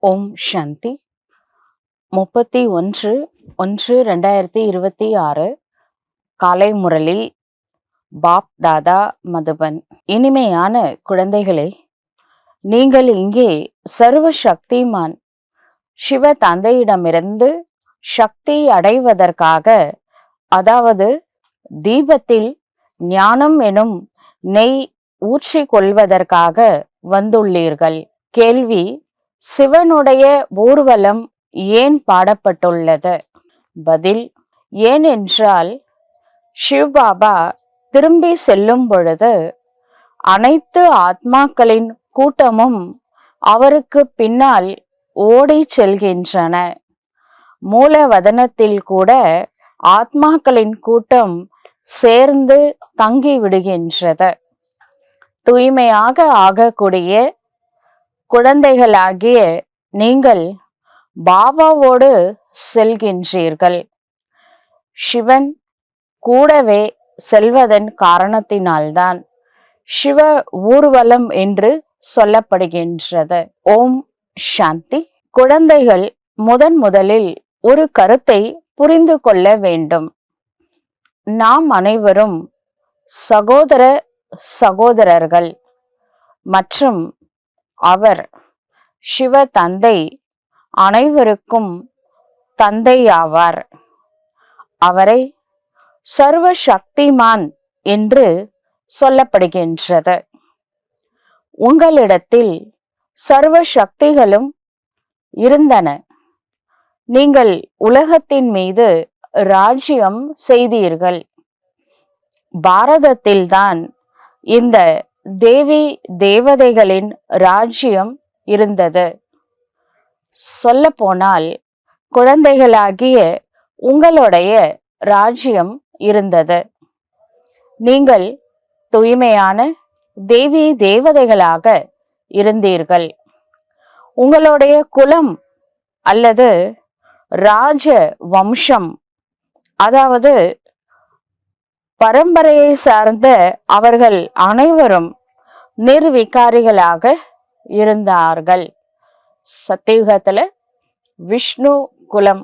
ஓம் சாந்தி. 31/1/2026 காலை முரளி. பாப் தாதா மதுபன். இனிமையான குழந்தைகளே, நீங்கள் இங்கே சர்வ சக்திமான் சிவ தந்தையிடமிருந்து சக்தி அடைவதற்காக, அதாவது தீபத்தில் ஞானம் எனும் நெய் ஊற்றிக் கொள்வதற்காக வந்துள்ளீர்கள். கேள்வி: சிவனுடைய ஊர்வலம் ஏன் பாடப்பட்டுள்ளது? பதில்: ஏனென்றால் சிவபாபா திரும்பி செல்லும் பொழுது அனைத்து ஆத்மாக்களின் கூட்டமும் அவருக்கு பின்னால் ஓடி செல்கின்றன. மூலவதனத்தில் கூட ஆத்மாக்களின் கூட்டம் சேர்ந்து தங்கிவிடுகின்றது. தூய்மையாக ஆகக்கூடிய குழந்தைகளாகிய நீங்கள் பாபாவோடு செல்கின்றீர்கள். சிவன் கூடவே செல்வதன் காரணத்தினால்தான் சிவ ஊர்வலம் என்று சொல்லப்படுகின்றது. ஓம் சாந்தி. குழந்தைகள் முதலில் ஒரு கருத்தை புரிந்து கொள்ள வேண்டும். நாம் அனைவரும் சகோதர சகோதரர்கள் மற்றும் அவர் சிவ தந்தை அனைவருக்கும் தந்தையாவார். அவரை சர்வ சக்திமான் என்று சொல்லப்படுகின்றது. உங்களிடத்தில் சர்வ சக்திகளும் இருந்தன. நீங்கள் உலகத்தின் மீது ராஜ்யம் செய்தீர்கள். பாரதத்தில்தான் இந்த தேவி தேவதைகளின் ராஜ்யம் இருந்தது. சொல்ல போனால் குழந்தைகளாகிய உங்களுடைய ராஜ்யம் இருந்தது. நீங்கள் தூய்மையான தேவி தேவதைகளாக இருந்தீர்கள். உங்களுடைய குலம் அல்லது ராஜ வம்சம், அதாவது பரம்பரையை சார்ந்த அவர்கள் அனைவரும் நிர்விகாரிகளாக இருந்தார்கள். சத்தியுகத்துல விஷ்ணு குலம்,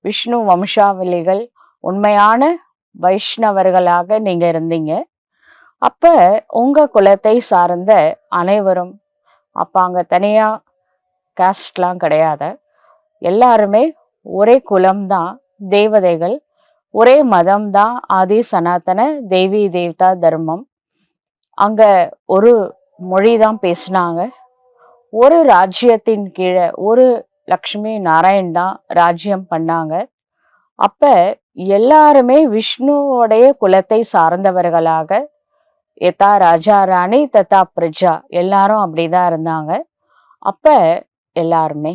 விஷ்ணு வம்சாவளிகள், உண்மையான வைஷ்ணவர்களாக நீங்க இருந்தீங்க. அப்ப உங்க குலத்தை சார்ந்த அனைவரும், அப்ப அங்க தனியா காஸ்ட்லாம் கிடையாது, எல்லாருமே ஒரே குலம்தான், தேவதைகள், ஒரே மதம்தான், ஆதி சனாதன தேவி தேவதா தர்மம். அங்க ஒரு மொழிதான் பேசினாங்க. ஒரு ராஜ்யத்தின் கீழே ஒரு லக்ஷ்மி நாராயண் தான் ராஜ்யம் பண்ணாங்க. அப்ப எல்லாருமே விஷ்ணுவோடைய குலத்தை சார்ந்தவர்களாக, யதா ராஜா ராணி ததா பிரஜா, எல்லாரும் அப்படிதான் இருந்தாங்க. அப்ப எல்லாருமே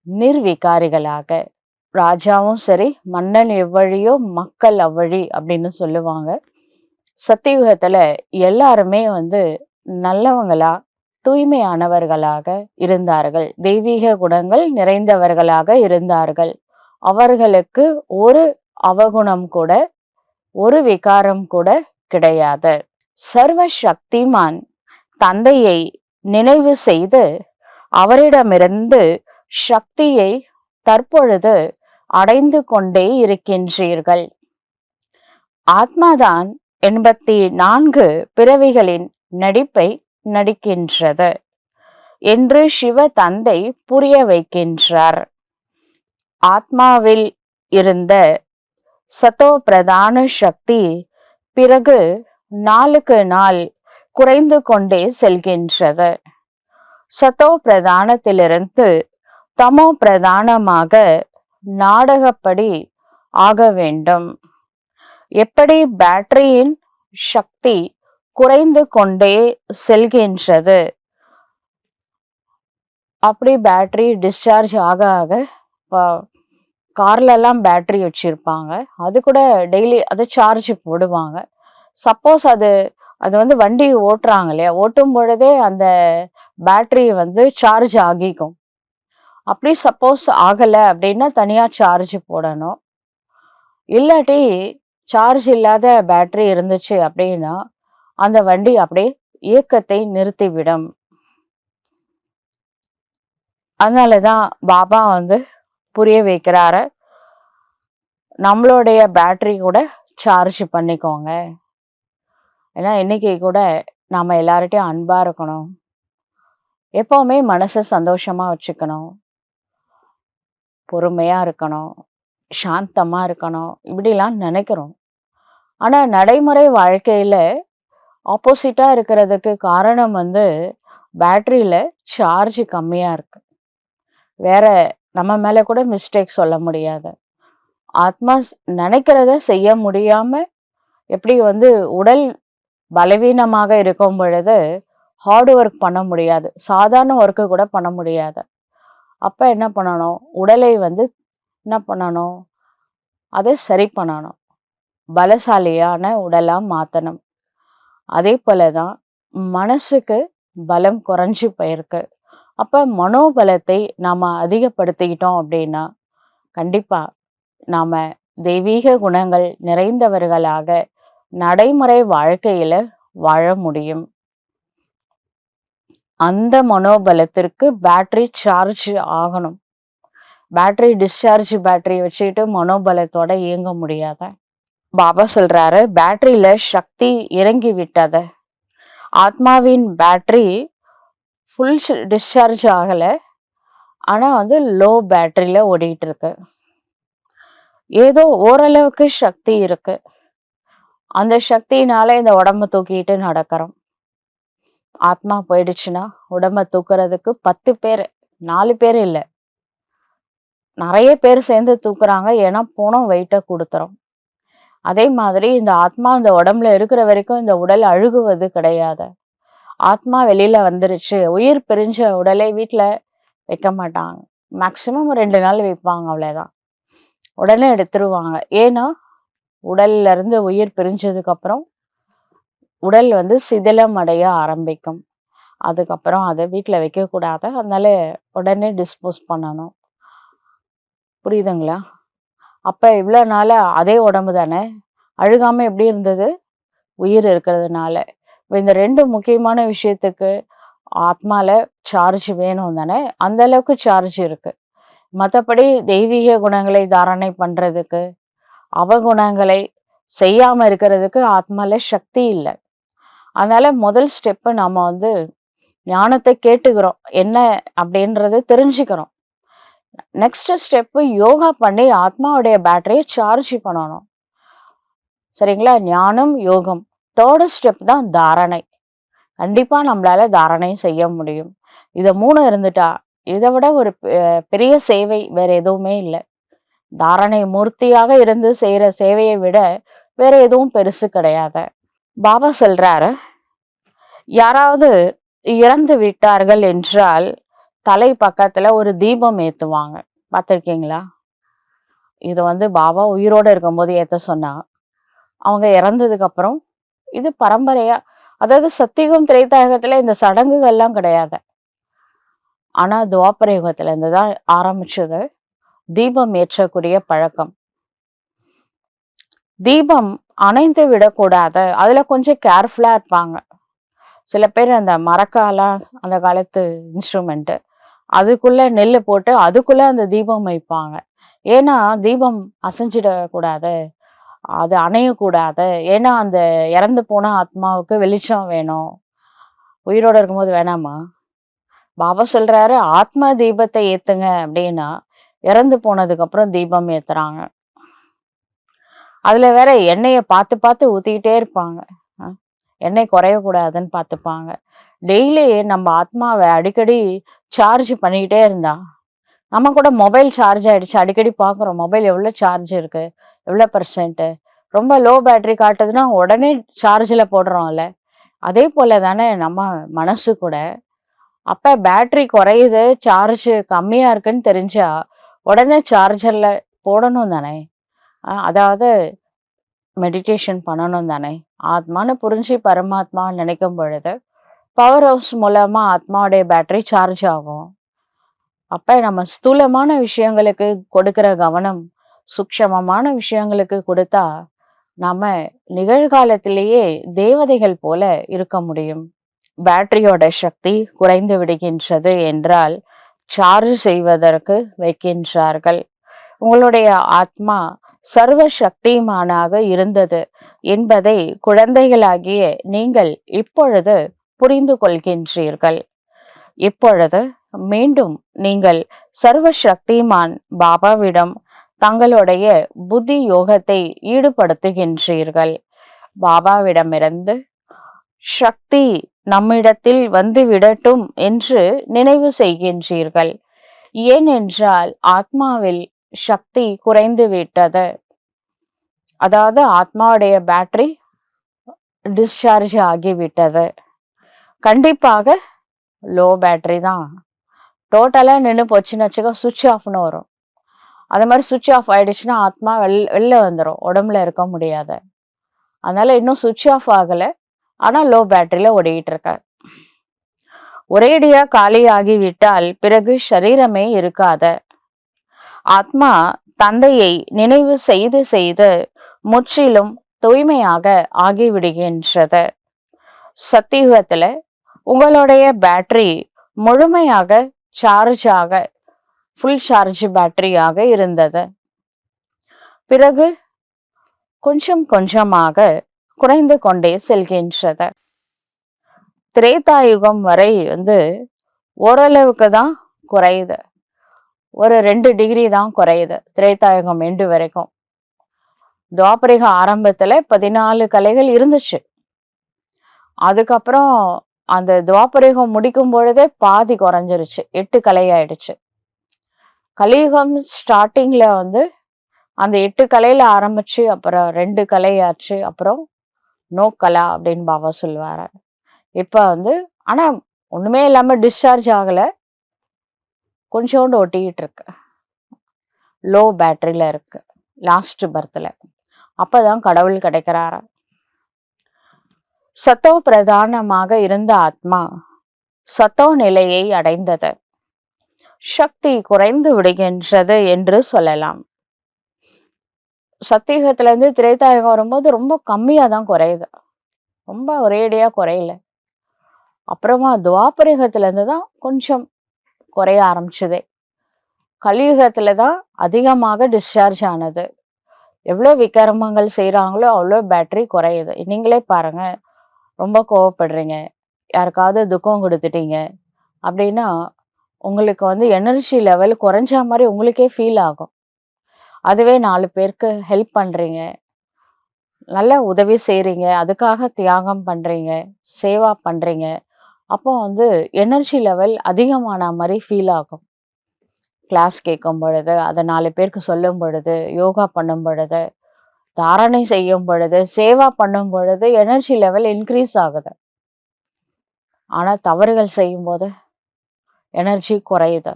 நிர்விகாரிகளாக, ராஜாவும் சரி, மன்னன் எவ்வழியோ மக்கள் அவ்வழி அப்படின்னு சொல்லுவாங்க. சத்தியுகத்துல எல்லாருமே நல்லவங்களா, தூய்மையானவர்களாக இருந்தார்கள். தெய்வீக குணங்கள் நிறைந்தவர்களாக இருந்தார்கள். அவர்களுக்கு ஒரு அவகுணம் கூட, ஒரு விகாரம் கூட கிடையாது. சர்வ சக்திமான் தந்தையை நினைவு செய்து அவரிடமிருந்து சக்தியை தற்பொழுது அடைந்து கொண்டே இருக்கின்றீர்கள். ஆத்மாதான் 84 பிறவிகளின் நடிப்பை நடிக்கின்றது என்று சிவ தந்தை புரிய வைக்கின்றார். ஆத்மாவில் இருந்த சதோ பிரதான சக்தி பிறகு நாளுக்கு நாள் குறைந்து கொண்டே செல்கின்றது. சதோ பிரதானத்திலிருந்து தமோ பிரதானமாக நாடகப்படி ஆக வேண்டும். எப்படி பேட்டரியின் சக்தி குறைந்து கொண்டே செல்கின்றது, அப்படி பேட்டரி டிஸ்சார்ஜ் ஆக ஆக, கார்ல எல்லாம் பேட்டரி வச்சிருப்பாங்க, அது கூட டெய்லி அது சார்ஜ் போடுவாங்க. சப்போஸ் அது வண்டி ஓட்டுறாங்க இல்லையா, ஓட்டும் பொழுதே அந்த பேட்டரி சார்ஜ் ஆகிக்கும். அப்படி சப்போஸ் ஆகலை அப்படின்னா தனியா சார்ஜ் போடணும். இல்லாட்டி சார்ஜ் இல்லாத பேட்டரி இருந்துச்சு அப்படின்னா அந்த வண்டி அப்படியே இயக்கத்தை நிறுத்திவிடும். அதனாலதான் பாபா வந்து புரிய வைக்கிறாரு, நம்மளுடைய பேட்டரி கூட சார்ஜ் பண்ணிக்கோங்க. ஏன்னா இன்னைக்கு கூட நாம எல்லார்கிட்டயும் அன்பா இருக்கணும், எப்பவுமே மனசை சந்தோஷமா வச்சுக்கணும், பொறுமையா இருக்கணும், சாந்தமா இருக்கணும், இப்படிலாம் நினைக்கிறோம். ஆனா நடைமுறை வாழ்க்கையில ஆப்போசிட்டா இருக்கிறதுக்கு காரணம் வந்து பேட்டரியில சார்ஜ் கம்மியா இருக்கு. வேற நம்ம மேல கூட மிஸ்டேக் சொல்ல முடியாது. ஆத்மா நினைக்கிறத செய்ய முடியாம, எப்படி வந்து உடல் பலவீனமாக இருக்கும் பொழுது ஹார்ட் ஒர்க் பண்ண முடியாது, சாதாரண ஒர்க்கு கூட பண்ண முடியாது. அப்ப என்ன பண்ணணும், உடலை வந்து என்ன பண்ணணும், அதை சரி பண்ணணும், பலசாலியான உடலா மாத்தணும். அதே போலதான் மனசுக்கு பலம் குறைஞ்சு போயிருக்கு. அப்ப மனோபலத்தை நாம அதிகப்படுத்திக்கிட்டோம் அப்படின்னா கண்டிப்பா நாம தெய்வீக குணங்கள் நிறைந்தவர்களாக நடைமுறை வாழ்க்கையில வாழ முடியும். அந்த மனோபலத்திற்கு பேட்டரி சார்ஜ் ஆகணும். பேட்டரி டிஸ்சார்ஜ் பேட்டரி வச்சுக்கிட்டு மனோபலத்தோட இயங்க முடியாத. பாபா சொல்றாரு, பேட்டரியில சக்தி இறங்கி விட்டத. ஆத்மாவின் பேட்டரி ஃபுல் டிஸ்சார்ஜ் ஆகல, ஆனா வந்து லோ பேட்டரியில ஓடிட்டு இருக்கு. ஏதோ ஓரளவுக்கு சக்தி இருக்கு. அந்த சக்தியினால இந்த உடம்ப தூக்கிட்டு நடக்கிறோம். ஆத்மா போயிடுச்சுன்னா உடம்ப தூக்குறதுக்கு 10 பேர், 4 பேர் இல்ல, நிறைய பேர் சேர்ந்து தூக்குறாங்க. ஏன்னா போனோம் வெயிட்ட கொடுத்துரும். அதே மாதிரி இந்த ஆத்மா இந்த உடம்புல இருக்கிற வரைக்கும் இந்த உடல் அழுகுவது கிடையாது. ஆத்மா வெளியில வந்துருச்சு, உயிர் பிரிஞ்ச உடலை வீட்டுல வைக்க மாட்டாங்க. மேக்சிமம் 2 நாள் வைப்பாங்க, அவ்வளவுதான். உடனே எடுத்துருவாங்க. ஏன்னா உடல்ல இருந்து உயிர் பிரிஞ்சதுக்கு அப்புறம் உடல் வந்து சிதிலம் அடைய ஆரம்பிக்கும். அதுக்கப்புறம் அதை வீட்டுல வைக்க கூடாது, அதனால உடனே டிஸ்போஸ் பண்ணணும். புரியுதுங்களா? அப்ப இவ்வளவு நாள அதே உடம்பு தானே, அழுகாம எப்படி இருந்தது? உயிர் இருக்கிறதுனால. இந்த 2 முக்கியமான விஷயத்துக்கு ஆத்மால சார்ஜ் வேணும் தானே, அந்த அளவுக்கு சார்ஜ் இருக்கு. மற்றபடி தெய்வீக குணங்களை தாரணை பண்றதுக்கு, அவகுணங்களை செய்யாம இருக்கிறதுக்கு ஆத்மால சக்தி இல்லை. அதனால முதல் ஸ்டெப்பு நம்ம வந்து ஞானத்தை கேட்டுக்கிறோம், என்ன அப்படின்றது தெரிஞ்சுக்கிறோம். நெக்ஸ்ட் ஸ்டெப்பு யோகா பண்ணி ஆத்மாவுடைய பேட்டரியை சார்ஜ் பண்ணணும். சரிங்களா? ஞானம், யோகம். தேர்டு ஸ்டெப் தான் தாரணை. கண்டிப்பா நம்மளால தாரணை செய்ய முடியும். இத 3 இருந்துட்டா இதை விட ஒரு பெரிய சேவை வேற எதுவுமே இல்லை. தாரணை மூர்த்தியாக இருந்து செய்யற சேவையை விட வேற எதுவும் பெருசு கிடையாது. பாபா சொல்றாரு, யாராவது இறந்து விட்டார்கள் என்றால் தலை பக்கத்துல ஒரு தீபம் ஏத்துவாங்க. பார்த்திருக்கீங்களா? இது வந்து பாபா உயிரோட இருக்கும்போது ஏத்த சொன்னா, அவங்க இறந்ததுக்கு அப்புறம் இது பரம்பரையா, அதாவது சத்தியுகம் திரேதாயுகத்துல இந்த சடங்குகள்லாம் கிடையாது. ஆனா துவாபர யுகத்துல இருந்துதான் ஆரம்பிச்சது தீபம் ஏற்றக்கூடிய பழக்கம். தீபம் அணைந்து விடக்கூடாது, அதுல கொஞ்சம் கேர்ஃபுல்லா இருப்பாங்க. சில பேர் அந்த மரக்காலாம், அந்த காலத்து இன்ஸ்ட்ருமெண்ட், அதுக்குள்ள நெல்லு போட்டு அதுக்குள்ள அந்த தீபம் வைப்பாங்க. ஏன்னா தீபம் அசைஞ்சிடக்கூடாது, அது அணையக்கூடாது. ஏன்னா அந்த இறந்து போன ஆத்மாவுக்கு வெளிச்சம் வேணும். உயிரோட இருக்கும்போது வேணாமா? பாபா சொல்றாரு, ஆத்மா தீபத்தை ஏத்துங்க அப்படின்னா இறந்து போனதுக்கு அப்புறம் தீபம் ஏத்துறாங்க. அதுல வேற எண்ணெயை பார்த்து பார்த்து ஊத்திக்கிட்டே இருப்பாங்க. எண்ணெய் குறையக்கூடாதுன்னு பார்த்துப்பாங்க. டெய்லி நம்ம ஆத்மாவை அடிக்கடி சார்ஜ் பண்ணிக்கிட்டே இருந்தா, நம்ம கூட மொபைல் சார்ஜ் ஆயிடுச்சு அடிக்கடி பார்க்குறோம், மொபைல் எவ்வளோ சார்ஜ் இருக்கு, எவ்வளோ பர்சன்ட், ரொம்ப லோ பேட்டரி காட்டுதுன்னா உடனே சார்ஜில் போடுறோம்ல. அதே போல தானே நம்ம மனசு கூட. அப்ப பேட்டரி குறையுது, சார்ஜ் கம்மியா இருக்குன்னு தெரிஞ்சா உடனே சார்ஜர்ல போடணும் தானே. அதாவது மெடிடேஷன் பண்ணணும் தானே. ஆத்மான்னு புரிஞ்சு பரமாத்மா நினைக்கும் பொழுது பவர் ஹவுஸ் மூலமா ஆத்மாவுடைய பேட்டரி சார்ஜ் ஆகும். அப்ப நம்ம ஸ்தூலமான விஷயங்களுக்கு கொடுக்கிற கவனம் சூக்ஷமமான விஷயங்களுக்கு கொடுத்தா நாம நிகழ்காலத்திலேயே தேவதைகள் போல இருக்க முடியும். பேட்டரியோட சக்தி குறைந்து விடுகின்றது என்றால் சார்ஜ் செய்வதற்கு வைக்கின்றார்கள். உங்களுடைய ஆத்மா சர்வ சக்திமானாக இருந்தது என்பதை குழந்தைகளாகிய நீங்கள் இப்பொழுது புரிந்து கொள்கின்றீர்கள். இப்பொழுது மீண்டும் நீங்கள் சர்வ சக்திமான் பாபாவிடம் தங்களுடைய புத்தி யோகத்தை ஈடுபடுத்துகின்றீர்கள். பாபாவிடமிருந்து சக்தி நம்மிடத்தில் வந்து விடட்டும் என்று நினைவு செய்கின்றீர்கள். ஏனென்றால் ஆத்மாவில் சக்தி குறைந்து விட்டது. அதாவது ஆத்மாவுடைய பேட்டரி டிஸ்சார்ஜ் ஆகிவிட்டது. கண்டிப்பாக லோ பேட்டரி தான். டோட்டலா நின்று போச்சுன்னு வச்சுக்கோ, சுவிட்ச் ஆஃப்னு வரும். அது மாதிரி சுவிட்ச் ஆஃப் ஆயிடுச்சுன்னா ஆத்மா வெளில வந்துடும், உடம்புல இருக்க முடியாது. அதனால இன்னும் சுவிட்ச் ஆஃப் ஆகல, ஆனா லோ பேட்டரியில ஓடிக்கிட்டு இருக்க. ஒரேடியா காலி ஆகிவிட்டால் பிறகு சரீரமே இருக்காத. ஆத்மா தந்தையை நினைவு செய்து செய்து முற்றிலும் தூய்மையாக ஆகிவிடுகின்றது. சத்தியுகத்துல உங்களுடைய பேட்டரி முழுமையாக சார்ஜ் ஆக ஃபுல் சார்ஜ் பேட்டரியாக இருந்தது. பிறகு கொஞ்சம் கொஞ்சமாக குறைந்து கொண்டே செல்கின்றது. திரேதாயுகம் வரை ஓரளவுக்கு தான் குறையுது. ஒரு 2 டிகிரி தான் குறையுது திரேதாயுகம் எண்டு வரைக்கும். துவாபரிக ஆரம்பத்துல 14 கலைகள் இருந்துச்சு. அதுக்கப்புறம் அந்த துவாபரிகம் முடிக்கும் பொழுதே பாதி குறைஞ்சிருச்சு, 8 கலை ஆயிடுச்சு. கலியுகம் ஸ்டார்டிங்ல அந்த 8 கலையில ஆரம்பிச்சு அப்புறம் 2 கலை ஆச்சு. அப்புறம் நோ கலா அப்படின்னு பாபா சொல்லுவாரு. இப்ப ஆனா ஒண்ணுமே இல்லாம டிஸ்சார்ஜ் ஆகல, கொஞ்சோண்டு ஒட்டிக்கிட்டு இருக்கு, லோ பேட்டரியில இருக்கு, லாஸ்ட் பர்த்ல. அப்பதான் கடவுள் கிடைக்கிறாரா. சத்தோ பிரதானமாக இருந்த ஆத்மா சத்தோ நிலையை அடைந்தது. சக்தி குறைந்து விடுகின்றது என்று சொல்லலாம். சத்தியுகத்துல இருந்து திரேதாயுகம் வரும்போது ரொம்ப கம்மியா தான் குறையுது, ரொம்ப ஒரேடியா குறையல. அப்புறமா துவாபரிகத்துல இருந்து தான் கொஞ்சம் குறைய ஆரம்பிச்சதே. கலியுகத்துல தான் அதிகமாக டிஸ்சார்ஜ் ஆனது. எவ்வளோ விக்கிரமங்கள் செய்யறாங்களோ அவ்வளோ பேட்டரி குறையுது. நீங்களே பாருங்க, ரொம்ப கோவப்படுறீங்க, யாருக்காவது துக்கம் கொடுத்துட்டீங்க அப்படின்னா உங்களுக்கு எனர்ஜி லெவல் குறைஞ்ச மாதிரி உங்களுக்கே ஃபீல் ஆகும். அதுவே 4 பேருக்கு ஹெல்ப் பண்றீங்க, நல்ல உதவி செய்றீங்க, அதுக்காக தியாகம் பண்றீங்க, சேவா பண்றீங்க, அப்போ எனர்ஜி லெவல் அதிகமான மாதிரி ஃபீல் ஆகும். கிளாஸ் கேட்கும் பொழுது, அதை 4 பேருக்கு சொல்லும் பொழுது, யோகா பண்ணும் பொழுது, தாரணை செய்யும் பொழுது, சேவா பண்ணும் பொழுது எனர்ஜி லெவல் இன்க்ரீஸ் ஆகுது. ஆனா தவறுகள் செய்யும் போது எனர்ஜி குறையுது,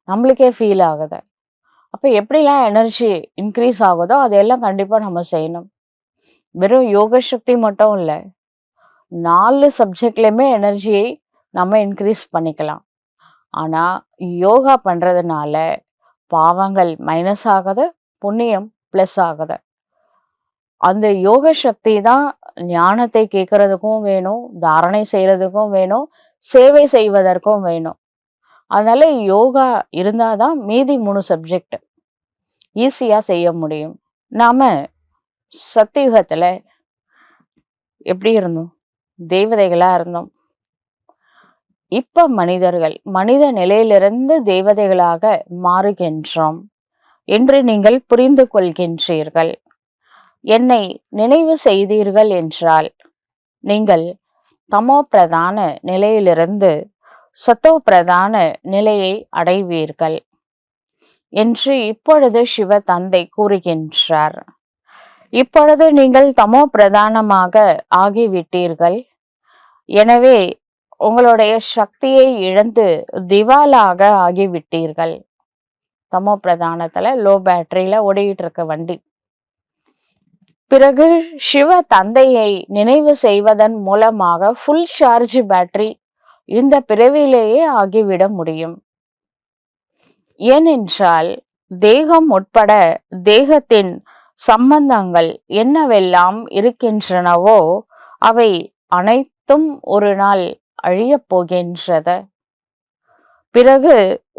நம்மளுக்கே ஃபீல் ஆகுது. அப்ப எப்படிலாம் எனர்ஜி இன்க்ரீஸ் ஆகுதோ அதெல்லாம் கண்டிப்பா நம்ம செய்யணும். வெறும் யோக சக்தி மட்டும் இல்லை, 4 சப்ஜெக்ட்லயுமே எனர்ஜியை நம்ம இன்க்ரீஸ் பண்ணிக்கலாம். ஆனா யோகா பண்றதுனால பாவங்கள் மைனஸ் ஆகுது, புண்ணியம் பிளஸ் ஆகுது. அந்த யோக சக்தி தான் ஞானத்தை கேட்கறதுக்கும் வேணும், தாரணை செய்யறதுக்கும் வேணும், சேவை செய்வதற்கும் வேணும். அதனால யோகா இருந்தாதான் மீதி 3 சப்ஜெக்ட் ஈஸியா செய்ய முடியும். நாம சத்தியுகத்துல எப்படி இருந்தோம்? தேவதைகளா இருந்தோம். இப்ப மனிதர்கள் மனித நிலையிலிருந்து தேவதைகளாக மாறுகின்றோம் என்று நீங்கள் புரிந்து கொள்கின்றீர்கள். என்னை நினைவு செய்தீர்கள் என்றால் நீங்கள் தமோ பிரதான நிலையிலிருந்து சத்தோ பிரதான நிலையை அடைவீர்கள் என்று இப்பொழுது சிவ தந்தை கூறுகின்றார். இப்பொழுது நீங்கள் தமோ பிரதானமாக ஆகிவிட்டீர்கள். எனவே உங்களுடைய சக்தியை இழந்து திவாலாக ஆகிவிட்டீர்கள். தமோ பிரதானத்துல லோ பேட்டரியில ஓடிக்கிட்டு இருக்க வண்டி. பிறகு சிவ தந்தையை நினைவு செய்வதன் மூலமாக ஃபுல் சார்ஜ் பேட்டரி இந்த பிறவிலேயே ஆகிவிட முடியும். ஏனென்றால் தேகம் உட்பட தேகத்தின் சம்பந்தங்கள் என்னவெல்லாம் இருக்கின்றனவோ அவை அனைத்தும் ஒரு நாள் அழியப் போகின்றது. பிறகு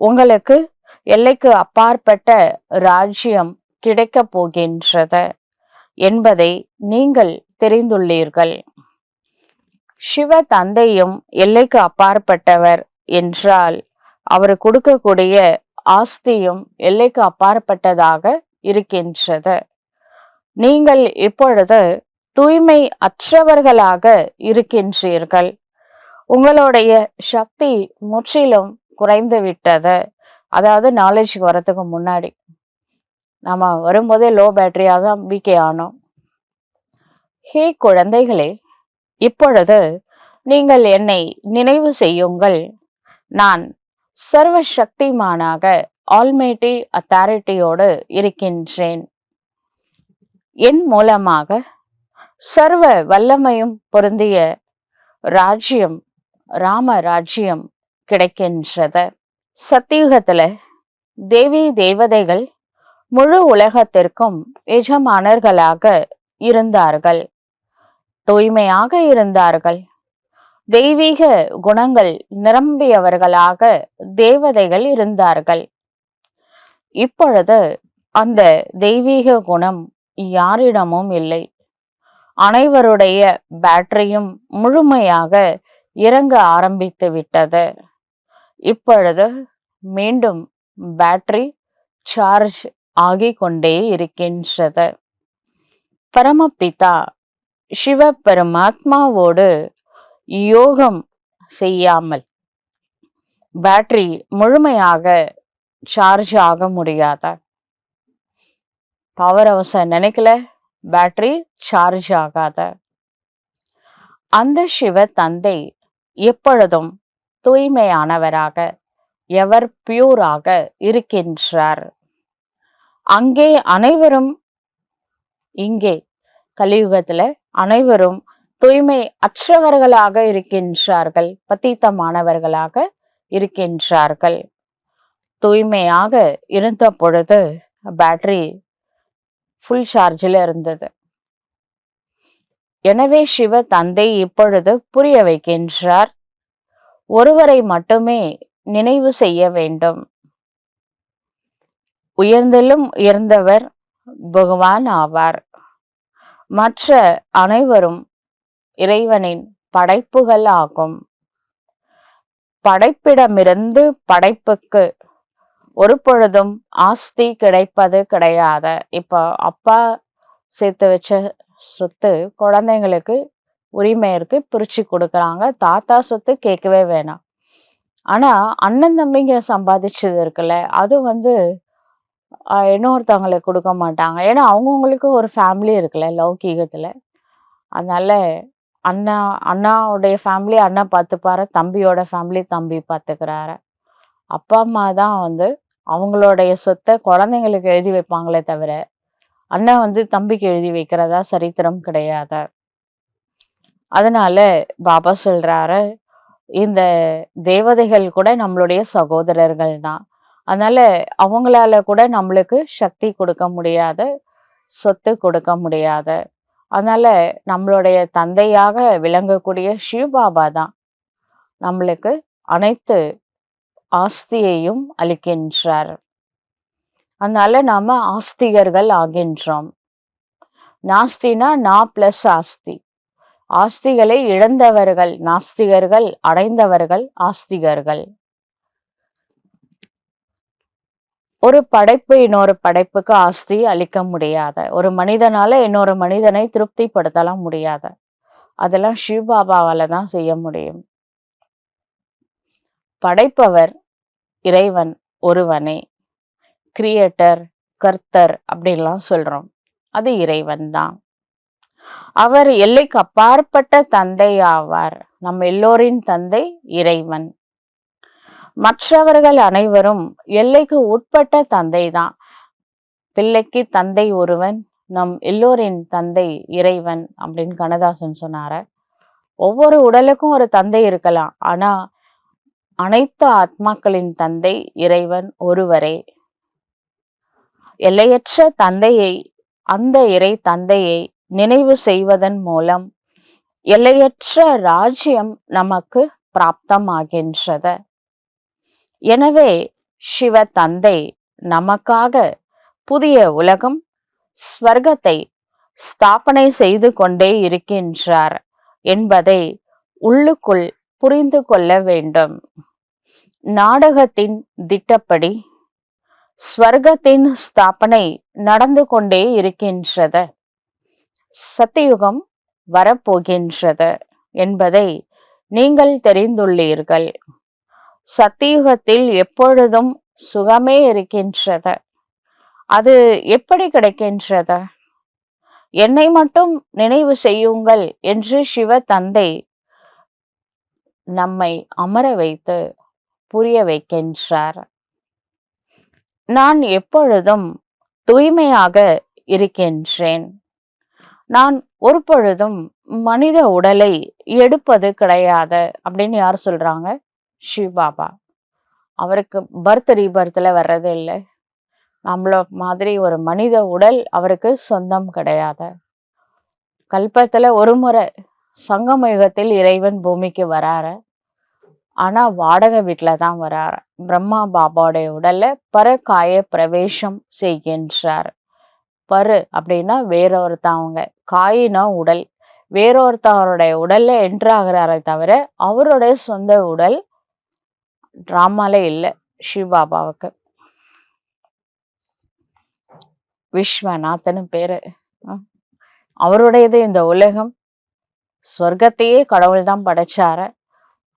உங்களுக்கு எல்லைக்கு அப்பாற்பட்ட ராஜ்யம் கிடைக்கப் போகின்றது என்பதை நீங்கள் தெரிந்துள்ளீர்கள். சிவ தந்தையும் எல்லைக்கு அப்பாற்பட்டவர் என்றால் அவர் கொடுக்கக்கூடிய ஆஸ்தியும் எல்லைக்கு அப்பாற்பட்டதாக இருக்கின்றது. நீங்கள் இப்பொழுது தூய்மை அற்றவர்களாக இருக்கின்றீர்கள். உங்களுடைய சக்தி முற்றிலும் குறைந்து விட்டது. அதாவது நாலேஜுக்கு வரத்துக்கு முன்னாடி நம்ம வரும்போதே லோ பேட்டரியாக தான் வீக்கே ஆனோம். ஹே குழந்தைகளே, இப்பொழுது நீங்கள் என்னை நினைவு செய்யுங்கள். நான் சர்வ சக்திமானாக ஆல்மைட்டி அத்தாரிட்டியோடு இருக்கின்றேன். என் மூலமாக சர்வ வல்லமையும் பொருந்திய ராஜ்யம், ராம ராஜ்யம் கிடைக்கின்றது. சத்தியுகத்துல தேவி தேவதைகள் முழு உலகத்திற்கும் எஜமானர்களாக இருந்தார்கள். தூய்மையாக இருந்தார்கள். தெய்வீக குணங்கள் நிரம்பியவர்களாக தேவதைகள் இருந்தார்கள். இப்பொழுது அந்த தெய்வீக குணம் யாரிடமும் இல்லை. அனைவருடைய பேட்டரியும் முழுமையாக இறங்க ஆரம்பித்து விட்டது. இப்பொழுது மீண்டும் பேட்டரி சார்ஜ் ஆகிக் கொண்டே இருக்கின்றது. பரமபிதா சிவ பரமாத்மாவோடு யோகம் செய்யாமல் பேட்டரி முழுமையாக சார்ஜ் ஆக முடியாத. பவர் ஹவுஸை நினைக்கல, பேட்டரி சார்ஜ் ஆகாத. அந்த சிவ தந்தை எப்பொழுதும் தூய்மையானவராக, எவர் பியூராக இருக்கின்றார். அங்கே அனைவரும், இங்கே கலியுகத்துல அனைவரும் தூய்மை அற்றவர்களாக இருக்கின்றார்கள், பத்தீத்தமானவர்களாக இருக்கின்றார்கள். தூய்மையாக இருந்த பொழுது பேட்டரி ஃபுல் சார்ஜில் இருந்தது. எனவே சிவ தந்தை இப்பொழுது புரிய வைக்கின்றார். ஒருவரை மட்டுமே நினைவு செய்ய வேண்டும். உயர்ந்திலும் உயர்ந்தவர் பகவான் ஆவார். மற்ற அனைவரும் இறைவனின் படைப்புகள் ஆகும். படைப்பிடமிருந்து படைப்புக்கு ஒரு பொழுதும் ஆஸ்தி கிடைப்பது கிடையாது. இப்போ அப்பா சேர்த்து வச்ச சொத்து குழந்தைங்களுக்கு உரிமை இருக்கு, பிரிச்சு கொடுக்குறாங்க. தாத்தா சொத்து கேட்கவே வேணாம். ஆனா அண்ணன் தம்பிங்க சம்பாதிச்சது இருக்குல்ல, அது இன்னொருத்தவங்களுக்கு கொடுக்க மாட்டாங்க. ஏன்னா அவங்கவுங்களுக்கு ஒரு ஃபேமிலி இருக்குல்ல லௌகீகத்துல. அதனால அண்ணாவுடைய ஃபேமிலி அண்ணா பார்த்துப்பாரு, தம்பியோட ஃபேமிலி தம்பி பார்த்துக்கிறாரு. அப்பா அம்மா தான் அவங்களுடைய சொத்தை குழந்தைங்களுக்கு எழுதி வைப்பாங்களே தவிர அண்ணன் தம்பிக்கு எழுதி வைக்கிறதா சரித்திரம் கிடையாது. அதனால பாபா சொல்றாரு, இந்த தேவதைகள் கூட நம்மளுடைய சகோதரர்கள் தான். அதனால அவங்களால கூட நம்மளுக்கு சக்தி கொடுக்க முடியாது, சொத்து கொடுக்க முடியாது. அதனால நம்மளுடைய தந்தையாக விளங்கக்கூடிய சிவபாபா தான் நம்மளுக்கு அனைத்து ஆஸ்தியையும் அளிக்கின்றார். அதனால நாம ஆஸ்திகர்கள் ஆகின்றோம். நாஸ்தினா நான் பிளஸ் ஆஸ்தி. ஆஸ்திகளை இழந்தவர்கள் நாஸ்திகர்கள், அடைந்தவர்கள் ஆஸ்திகர்கள். ஒரு படைப்பு இன்னொரு படைப்புக்கு ஆஸ்தி அளிக்க முடியாத, ஒரு மனிதனால இன்னொரு மனிதனை திருப்திப்படுத்தலாம் முடியாத. அதெல்லாம் சிவபாபாவால தான் செய்ய முடியும். படைப்பவர் இறைவன் ஒருவனே. கிரியேட்டர், கர்த்தர் அப்படின்லாம் சொல்றோம். அது இறைவன் தான். அவர் எல்லைக்கு அப்பாற்பட்ட தந்தை ஆவார். நம்ம எல்லோரின் தந்தை இறைவன். மற்றவர்கள் அனைவரும் எல்லைக்கு உட்பட்ட தந்தை தான். பிள்ளைக்கு தந்தை ஒருவன், நம் எல்லோரின் தந்தை இறைவன் அப்படின்னு கண்ணதாசன் சொன்னார. ஒவ்வொரு உடலுக்கும் ஒரு தந்தை இருக்கலாம். ஆனா அனைத்து ஆத்மாக்களின் தந்தை இறைவன் ஒருவரே. எல்லையற்ற தந்தையை, அந்த இறை தந்தையை நினைவு செய்வதன் மூலம் எல்லையற்ற ராஜ்யம் நமக்கு பிராப்தமாகின்றது. எனவே சிவ தந்தை நமக்காக புதிய உலகம் ஸ்வர்க்கத்தை ஸ்தாபனை செய்து கொண்டே இருக்கின்றார் என்பதை உள்ளுக்குள் புரிந்து கொள்ள வேண்டும். நாடகத்தின் திட்டப்படி ஸ்வர்க்கத்தின் ஸ்தாபனை நடந்து கொண்டே இருக்கின்றது. சத்தியுகம் வரப்போகின்றது என்பதை நீங்கள் தெரிந்துள்ளீர்கள். சத்தியுகத்தில் எப்பொழுதும் சுகமே இருக்கின்றது. அது எப்படி கிடைக்கின்றது? என்னை மட்டும் நினைவு செய்யுங்கள் என்று சிவ தந்தை நம்மை அமர வைத்து புரிய வைக்கின்றார். நான் எப்பொழுதும் தூய்மையாக இருக்கின்றேன். நான் ஒரு பொழுதும் மனித உடலை எடுப்பது கிடையாது அப்படின்னு யார் சொல்றாங்க? சிவபாபா. அவருக்கு பர்த் ரீபர்த்ல வர்றது இல்லை. நம்மள மாதிரி ஒரு மனித உடல் அவருக்கு சொந்தம் கிடையாது. கல்பத்துல ஒரு முறை சங்கம யுகத்தில் இறைவன் பூமிக்கு வராரு. ஆனா வாடகை வீட்டுல தான் வராரு. பிரம்மா பாபாவுடைய உடல்ல பரகாய பிரவேசம் செய்கின்றார். பரு அப்படின்னா வேறொருத்தவங்க, காயினா உடல், வேறொருத்தவருடைய உடல்ல என்ட்ராகிறாரே தவிர அவருடைய சொந்த உடல் டிராமால இல்லை சிவபாபாவுக்கு. விஸ்வநாதன் பேரு. அவருடையது இந்த உலகம். சொர்க்கத்தையே கடவுள் தான் படைச்சாரு.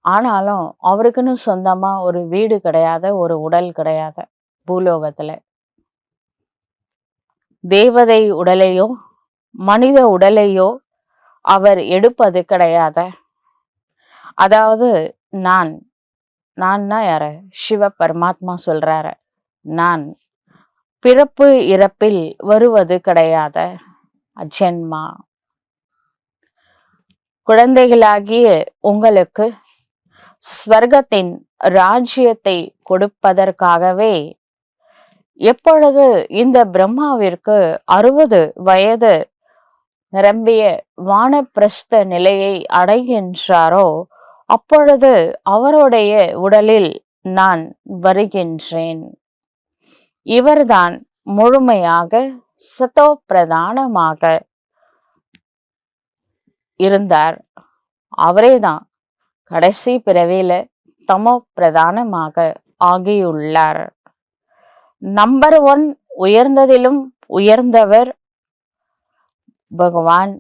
ஆனாலும் அவருக்குன்னு சொந்தமா ஒரு வீடு கிடையாது, ஒரு உடல் கிடையாது பூலோகத்துல. தேவதை உடலையோ மனித உடலையோ அவர் எடுப்பது கிடையாது. அதாவது நான்னா யாரு? சிவ பரமாத்மா சொல்றாரு, நான் பிறப்பு இறப்பில் வருவது கிடையாது. அஜன்மா. குழந்தைகளாகிய உங்களுக்கு ஸ்வர்க்கத்தின் ராஜ்யத்தை கொடுப்பதற்காகவே எப்பொழுது இந்த பிரம்மாவிற்கு 60 வயது நிரம்பிய வானப்பிரஸ்த நிலையை அடைகின்றாரோ அப்பொழுது அவருடைய உடலில் நான் வருகின்றேன். இவர்தான் முழுமையாக சதோ பிரதானமாக இருந்தார். அவரேதான் கடைசி பிறவியில தமோ பிரதானமாக ஆகியுள்ளார். நம்பர் 1 உயர்ந்ததிலும் உயர்ந்தவர் பகவான்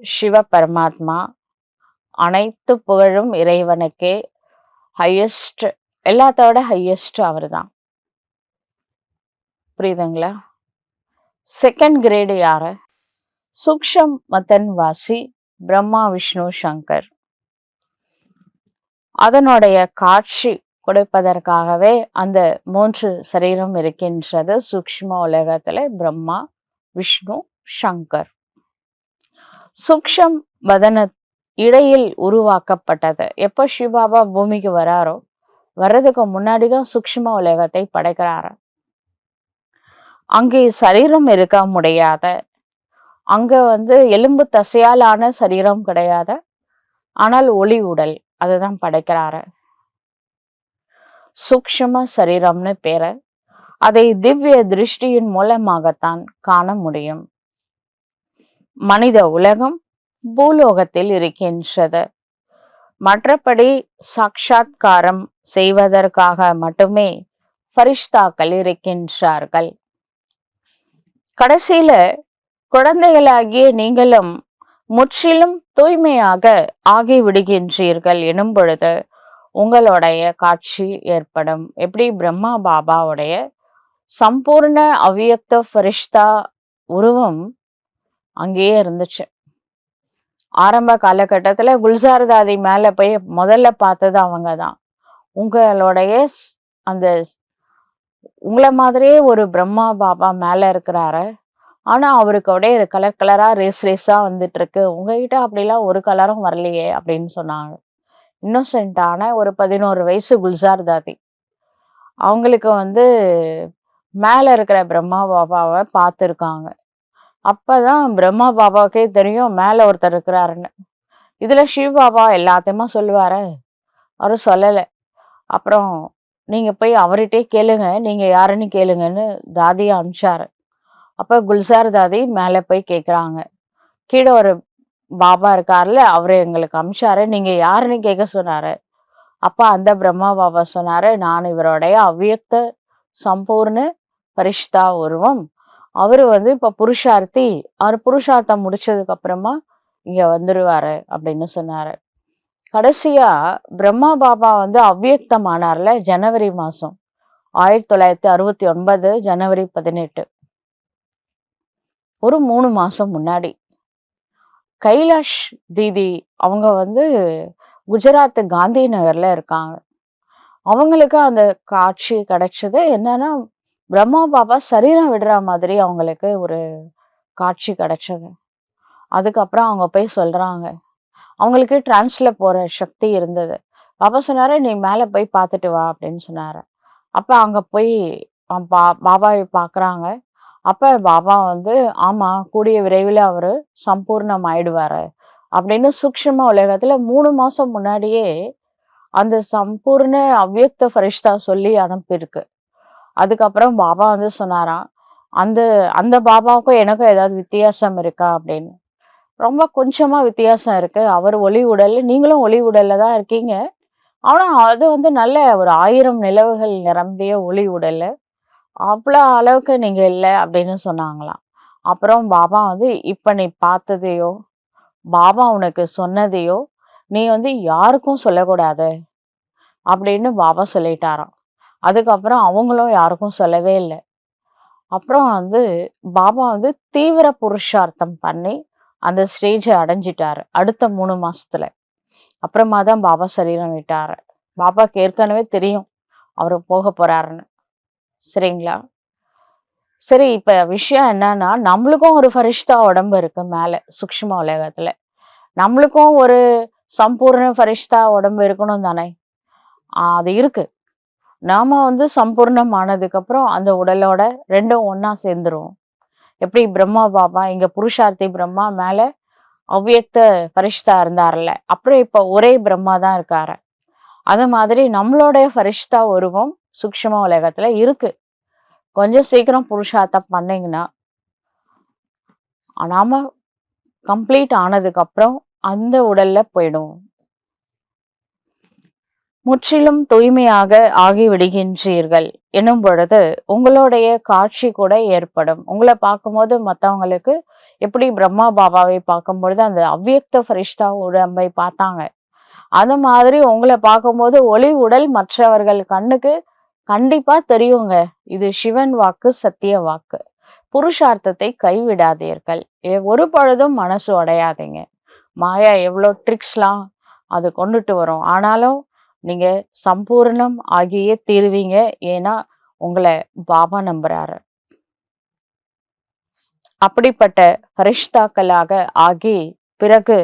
சிவ பரமாத்மா. அனைத்து புகழும் இறைவனுக்கே. ஹையஸ்ட், எல்லாத்தோட ஹையஸ்ட் அவர் தான். புரியுதுங்களா? செகண்ட் கிரேடு யாரு? சூக்ஷம் மதன் வாசி பிரம்மா விஷ்ணு சங்கர். அதனுடைய காட்சி கொடுப்பதற்காகவே அந்த 3 சரீரம் இருக்கின்றது சூக்ஷ்ம உலகத்துல. பிரம்மா, விஷ்ணு, சங்கர். சூக்ஷம் வதன இடையில் உருவாக்கப்பட்டது. எப்போ சிவபாபா பூமிக்கு வராரோ வர்றதுக்கு முன்னாடிதான் சூக்ஷ்ம உலகத்தை படைக்கிறாரு. அங்கே சரீரம் இருக்க முடியாத, அங்க எலும்பு தசையால் ஆன சரீரம் கிடையாது. ஆனால் ஒளி உடல் அதுதான் படைக்கிறாரு. சூக்ஷ்ம சரீரம்னு பேரு. அதை திவ்ய திருஷ்டியின் மூலமாகத்தான் காண முடியும். மனித உலகம் பூலோகத்தில் இருக்கின்றது. மற்றபடி சாட்சாத்காரம் செய்வதற்காக மட்டுமே ஃபரிஷ்தாக்கள் இருக்கின்றார்கள். கடைசியில குழந்தைகளாகிய நீங்களும் முற்றிலும் தூய்மையாக ஆகிவிடுகின்றீர்கள் எனும் பொழுது உங்களுடைய காட்சி ஏற்படும். எப்படி பிரம்மா பாபாவுடைய சம்பூர்ண அவ்வியக்த ஃபரிஷ்தா உருவம் அங்கேயே இருந்துச்சு. ஆரம்ப காலகட்டத்துல குல்சார் தாதி மேல போய் முதல்ல பார்த்தது அவங்க தான். உங்களுடைய அந்த உங்களை மாதிரியே ஒரு பிரம்மா பாபா மேல இருக்கிறாரு. ஆனா அவருக்கு அப்படியே கலர் கலரா ரேஸா வந்துட்டு இருக்கு. உங்ககிட்ட அப்படிலாம் ஒரு கலரும் வரலையே அப்படின்னு சொன்னாங்க. இன்னோசென்டான ஒரு 11 வயசு குல்சார் தாதி. அவங்களுக்கு மேல இருக்கிற பிரம்மா பாபாவை பார்த்துருக்காங்க. அப்பதான் பிரம்மா பாபாவுக்கே தெரியும் மேல ஒருத்தர் இருக்கிறாருன்னு. இதுல சிவ பாபா எல்லாத்தையுமா சொல்லுவாரு? அவரு சொல்லலை. அப்புறம் நீங்க போய் அவர்கிட்டயே கேளுங்க. நீங்க யாருன்னு கேளுங்கன்னு தாதிய அனுப்பிச்சாரு. அப்ப குல்சார் தாதி மேல போய் கேட்குறாங்க. கீழ ஒரு பாபா இருக்கார்ல, அவரு எங்களுக்கு அனுப்பிச்சாரு. நீங்க யாருன்னு கேட்க சொன்னாரு. அப்ப அந்த பிரம்மா பாபா சொன்னாரு, "நான் இவருடைய அவ்வியக்த சம்பூர்ண பரிஷ்தா உருவம். அவரு வந்து இப்ப புருஷார்த்தி. அவரு புருஷார்த்தம் முடிச்சதுக்கு அப்புறமா இங்க வந்துருவாரு" அப்படின்னு சொன்னாரு. கடைசியா பிரம்மா பாபா வந்து அவ்வியக்தமானார்ல ஜனவரி மாசம். 1969 ஜனவரி 18. ஒரு 3 மாசம் முன்னாடி. கைலாஷ் தீதி அவங்க வந்து குஜராத் காந்தி நகர்ல இருக்காங்க. அவங்களுக்கு அந்த காட்சி கிடைச்சது என்னன்னா, பிரம்மா பாபா சரீரம் விடுற மாதிரி அவங்களுக்கு ஒரு காட்சி கிடைச்சது. அதுக்கப்புறம் அவங்க போய் சொல்றாங்க. அவங்களுக்கு டிரான்ஸ்ல போற சக்தி இருந்தது. பாபா சொன்னாரு, "நீ மேல போய் பார்த்துட்டு வா" அப்படின்னு சொன்னாரு. அப்ப அங்க போய் பாபாவை பார்க்குறாங்க. அப்ப பாபா வந்து, "ஆமா, கூடிய விரைவில அவரு சம்பூர்ணம் ஆயிடுவாரு" அப்படின்னு சூக்ஷ்ம உலகத்துல 3 மாசம் முன்னாடியே அந்த சம்பூர்ண அவ்யக்த ஃபரிஷ்தா சொல்லி அனுப்பியிருக்கு. அதுக்கப்புறம் பாபா வந்து சொன்னாராம், "அந்த அந்த பாபாவுக்கும் எனக்கும் ஏதாவது வித்தியாசம் இருக்கா?" அப்படின்னு. ரொம்ப கொஞ்சமா வித்தியாசம் இருக்கு. அவர் ஒளி உடல், நீங்களும் ஒளி உடல்ல தான் இருக்கீங்க. ஆனா அது வந்து நல்ல ஒரு 1000 நிலவுகள் நிரம்பிய ஒளி உடலு. அவ்வளோ அளவுக்கு நீங்க இல்ல அப்படின்னு சொன்னாங்களாம். அப்புறம் பாபா வந்து, "இப்ப நீ பார்த்ததையோ, பாபா உனக்கு சொன்னதையோ, நீ வந்து யாருக்கும் சொல்லக்கூடாது" அப்படின்னு பாபா சொல்லிட்டாராம். அதுக்கப்புறம் அவங்களும் யாருக்கும் சொல்லவே இல்ல. அப்புறம் வந்து பாபா வந்து தீவிர புருஷார்த்தம் பண்ணி அந்த ஸ்டேஜ அடைஞ்சிட்டாரு. அடுத்த 3 மாசத்துல. அப்புறமா தான் பாபா சரீரம் விட்டாரு. பாபாக்கு ஏற்கனவே தெரியும், அவரு போக போறாருன்னு. சரிங்களா? சரி, இப்ப விஷயம் என்னன்னா, நம்மளுக்கும் ஒரு ஃபரிஷ்தா உடம்பு இருக்கு மேல, சூக்ஷ்ம உலகத்துல. நம்மளுக்கும் ஒரு சம்பூர்ண ஃபரிஷ்தா உடம்பு இருக்கணும் தானே? அது இருக்கு. நாம வந்து சம்பூர்ணம் ஆனதுக்கப்புறம் அந்த உடலோட 2ம் ஒண்ணா சேர்ந்துரும். எப்படி பிரம்மா பாபா, இங்க புருஷார்த்தி பிரம்மா, மேல அவ்வியக்த ஃபரிஷ்தா இருந்தார்ல. அப்புறம் இப்ப ஒரே பிரம்மா தான் இருக்காரு. அது மாதிரி நம்மளுடைய ஃபரிஷ்தா உருவம் சூக்ஷ்ம உலகத்துல இருக்கு. கொஞ்சம் சீக்கிரம் புருஷார்த்தம் பண்ணீங்கன்னா, நாம கம்ப்ளீட் ஆனதுக்கு அப்புறம் அந்த உடல்ல போயிடும். முற்றிலும் தூய்மையாக ஆகிவிடுகின்றீர்கள் எனும் பொழுது உங்களுடைய காட்சி கூட ஏற்படும். உங்களை பார்க்கும்போது மத்தவங்களுக்கு எப்படி பிரம்மா பாபாவை பார்க்கும் பொழுது அந்த அவ்வியக்த ஃபரிஷ்தா உடம்பை பார்த்தாங்க. அது மாதிரி உங்களை பார்க்கும்போது ஒளி உடல் மற்றவர்கள் கண்ணுக்கு கண்டிப்பா தெரியுங்க. இது சிவன் வாக்கு, சத்திய வாக்கு. புருஷார்த்தத்தை கைவிடாதீர்கள். ஒரு பொழுதும் மனசு உடையாதீங்க. மாயா எவ்வளோ ட்ரிக்ஸ்லாம் அது கொண்டுட்டு வரும். ஆனாலும் நீங்க சம்பூர்ணம் ஆகியே தீருவீங்க. ஏன்னா உங்களை பாபா நம்புறாரு. அப்படிப்பட்ட ஃபரிஷ்தாக்களாக ஆகி பிறகு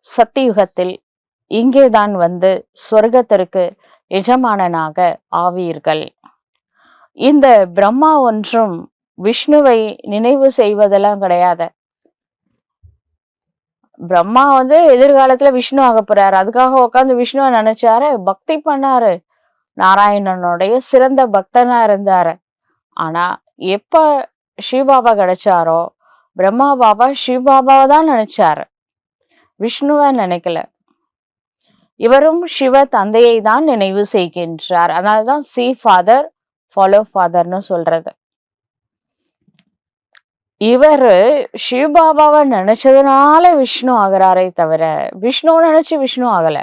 சத்தியுகத்தில் இங்கேதான் வந்து சொர்க்கத்திற்கு எஜமானனாக ஆவீர்கள். இந்த பிரம்மா ஒன்றும் விஷ்ணுவை நினைவு செய்வதெல்லாம் கிடையாது. பிரம்மா வந்து எதிர்காலத்துல விஷ்ணு ஆக போறாரு. அதுக்காக உட்காந்து விஷ்ணுவை நினைச்சாரு, பக்தி பண்ணாரு. நாராயணனுடைய சிறந்த பக்தனா இருந்தாரு. ஆனா எப்ப சிவபாபா கிடைச்சாரோ, பிரம்மா பாபா சிவபாபாவை தான் நினைச்சாரு, விஷ்ணுவை நினைக்கல. இவரும் சிவ தந்தையை தான் நினைவு செய்கின்றார். அதனாலதான் சி ஃபாதர் ஃபாலோ ஃபாதர்னு சொல்றது. இவரு சிவபாபாவை நினைச்சதுனால விஷ்ணு ஆகுறாரே தவிர, விஷ்ணுவை நினைச்சு விஷ்ணு ஆகல.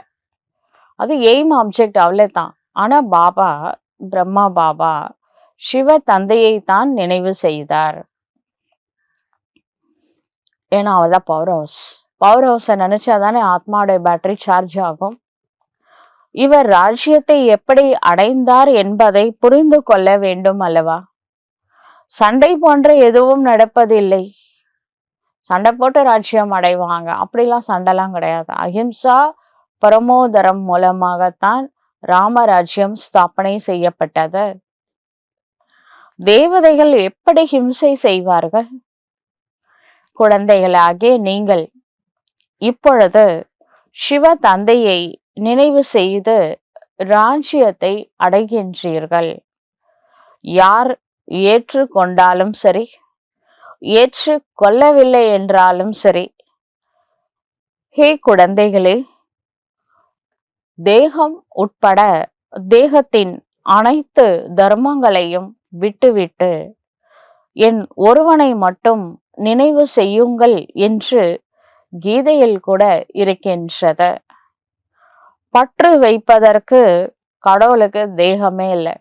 அது எய்ம் ஆப்ஜெக்ட் அவ்வளவுதான். ஆனா பாபா, பிரம்மா பாபா சிவ தந்தையை தான் நினைவு செய்தார். ஏன்னா அவர்தான் பவர் ஹவுஸ். பவர் ஹவுஸை நினைச்சாதானே ஆத்மாவுடைய பேட்டரி சார்ஜ் ஆகும். இவர் ராஜ்யத்தை எப்படி அடைந்தார் என்பதை புரிந்து கொள்ள வேண்டும் அல்லவா? சண்டை போன்ற எதுவும் நடப்பதில்லை. சண்டை போட்டு ராஜ்யம் அடைவாங்க, அப்படிலாம் சண்டைலாம் கிடையாது. அஹிம்சா பரமோதரம் மூலமாகத்தான் ராமராஜ்யம் ஸ்தாபனை செய்யப்பட்டது. தேவதைகள் எப்படி ஹிம்சை செய்வார்கள்? குழந்தைகளாகிய நீங்கள் இப்பொழுது சிவ தந்தையை நினைவு செய்து ராஜ்யத்தை அடைகின்றீர்கள். யார் ஏற்றுக்கொண்டாலும் சரி, ஏற்று கொள்ளவில்லை என்றாலும் சரி, ஹே குழந்தைகளே, தேகம் உட்பட தேகத்தின் அனைத்து தர்மங்களையும் விட்டுவிட்டு என் ஒருவனை மட்டும் நினைவு செய்யுங்கள் என்று கீதையில் கூட இருக்கின்றது. பற்று வைப்பதற்கு கடவுளுக்கு தேகமே இல்லை.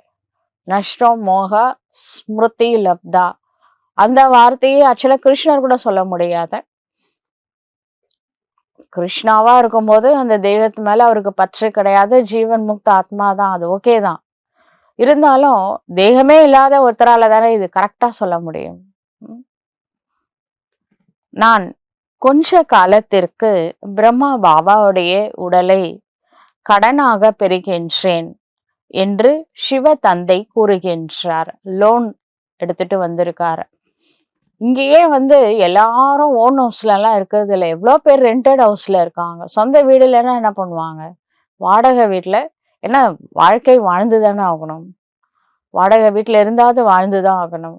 நஷ்டம் மோக ஸ்மிருதி லப்தா, அந்த வார்த்தையை ஆக்சுவலா கிருஷ்ணர் கூட சொல்ல முடியாத. கிருஷ்ணாவா இருக்கும்போது அந்த தெய்வத்து மேல அவருக்கு பற்று கிடையாது. ஜீவன் முக்த ஆத்மா தான், அது ஓகே தான். இருந்தாலும் தேகமே இல்லாத ஒருத்தரால தானே இது கரெக்டா சொல்ல முடியும். நான் கொஞ்ச காலத்திற்கு பிரம்மா பாபாவுடைய உடலை கடனாக பெறுகின்றேன் என்று சிவ தந்தை கூறுகின்றார். லோன் எடுத்துட்டு வந்திருக்காரு. இங்கேயே எல்லாரும் ஓன் ஹவுஸ்ல எல்லாம் இருக்கிறது இல்லை. எவ்வளோ பேர் ரெண்டட் ஹவுஸ்ல இருக்காங்க. சொந்த வீடு இல்லைன்னா என்ன பண்ணுவாங்க? வாடகை வீட்டுல. ஏன்னா வாழ்க்கை வாழ்ந்துதானே ஆகணும். வாடகை வீட்டுல இருந்தாவது வாழ்ந்துதான் ஆகணும்.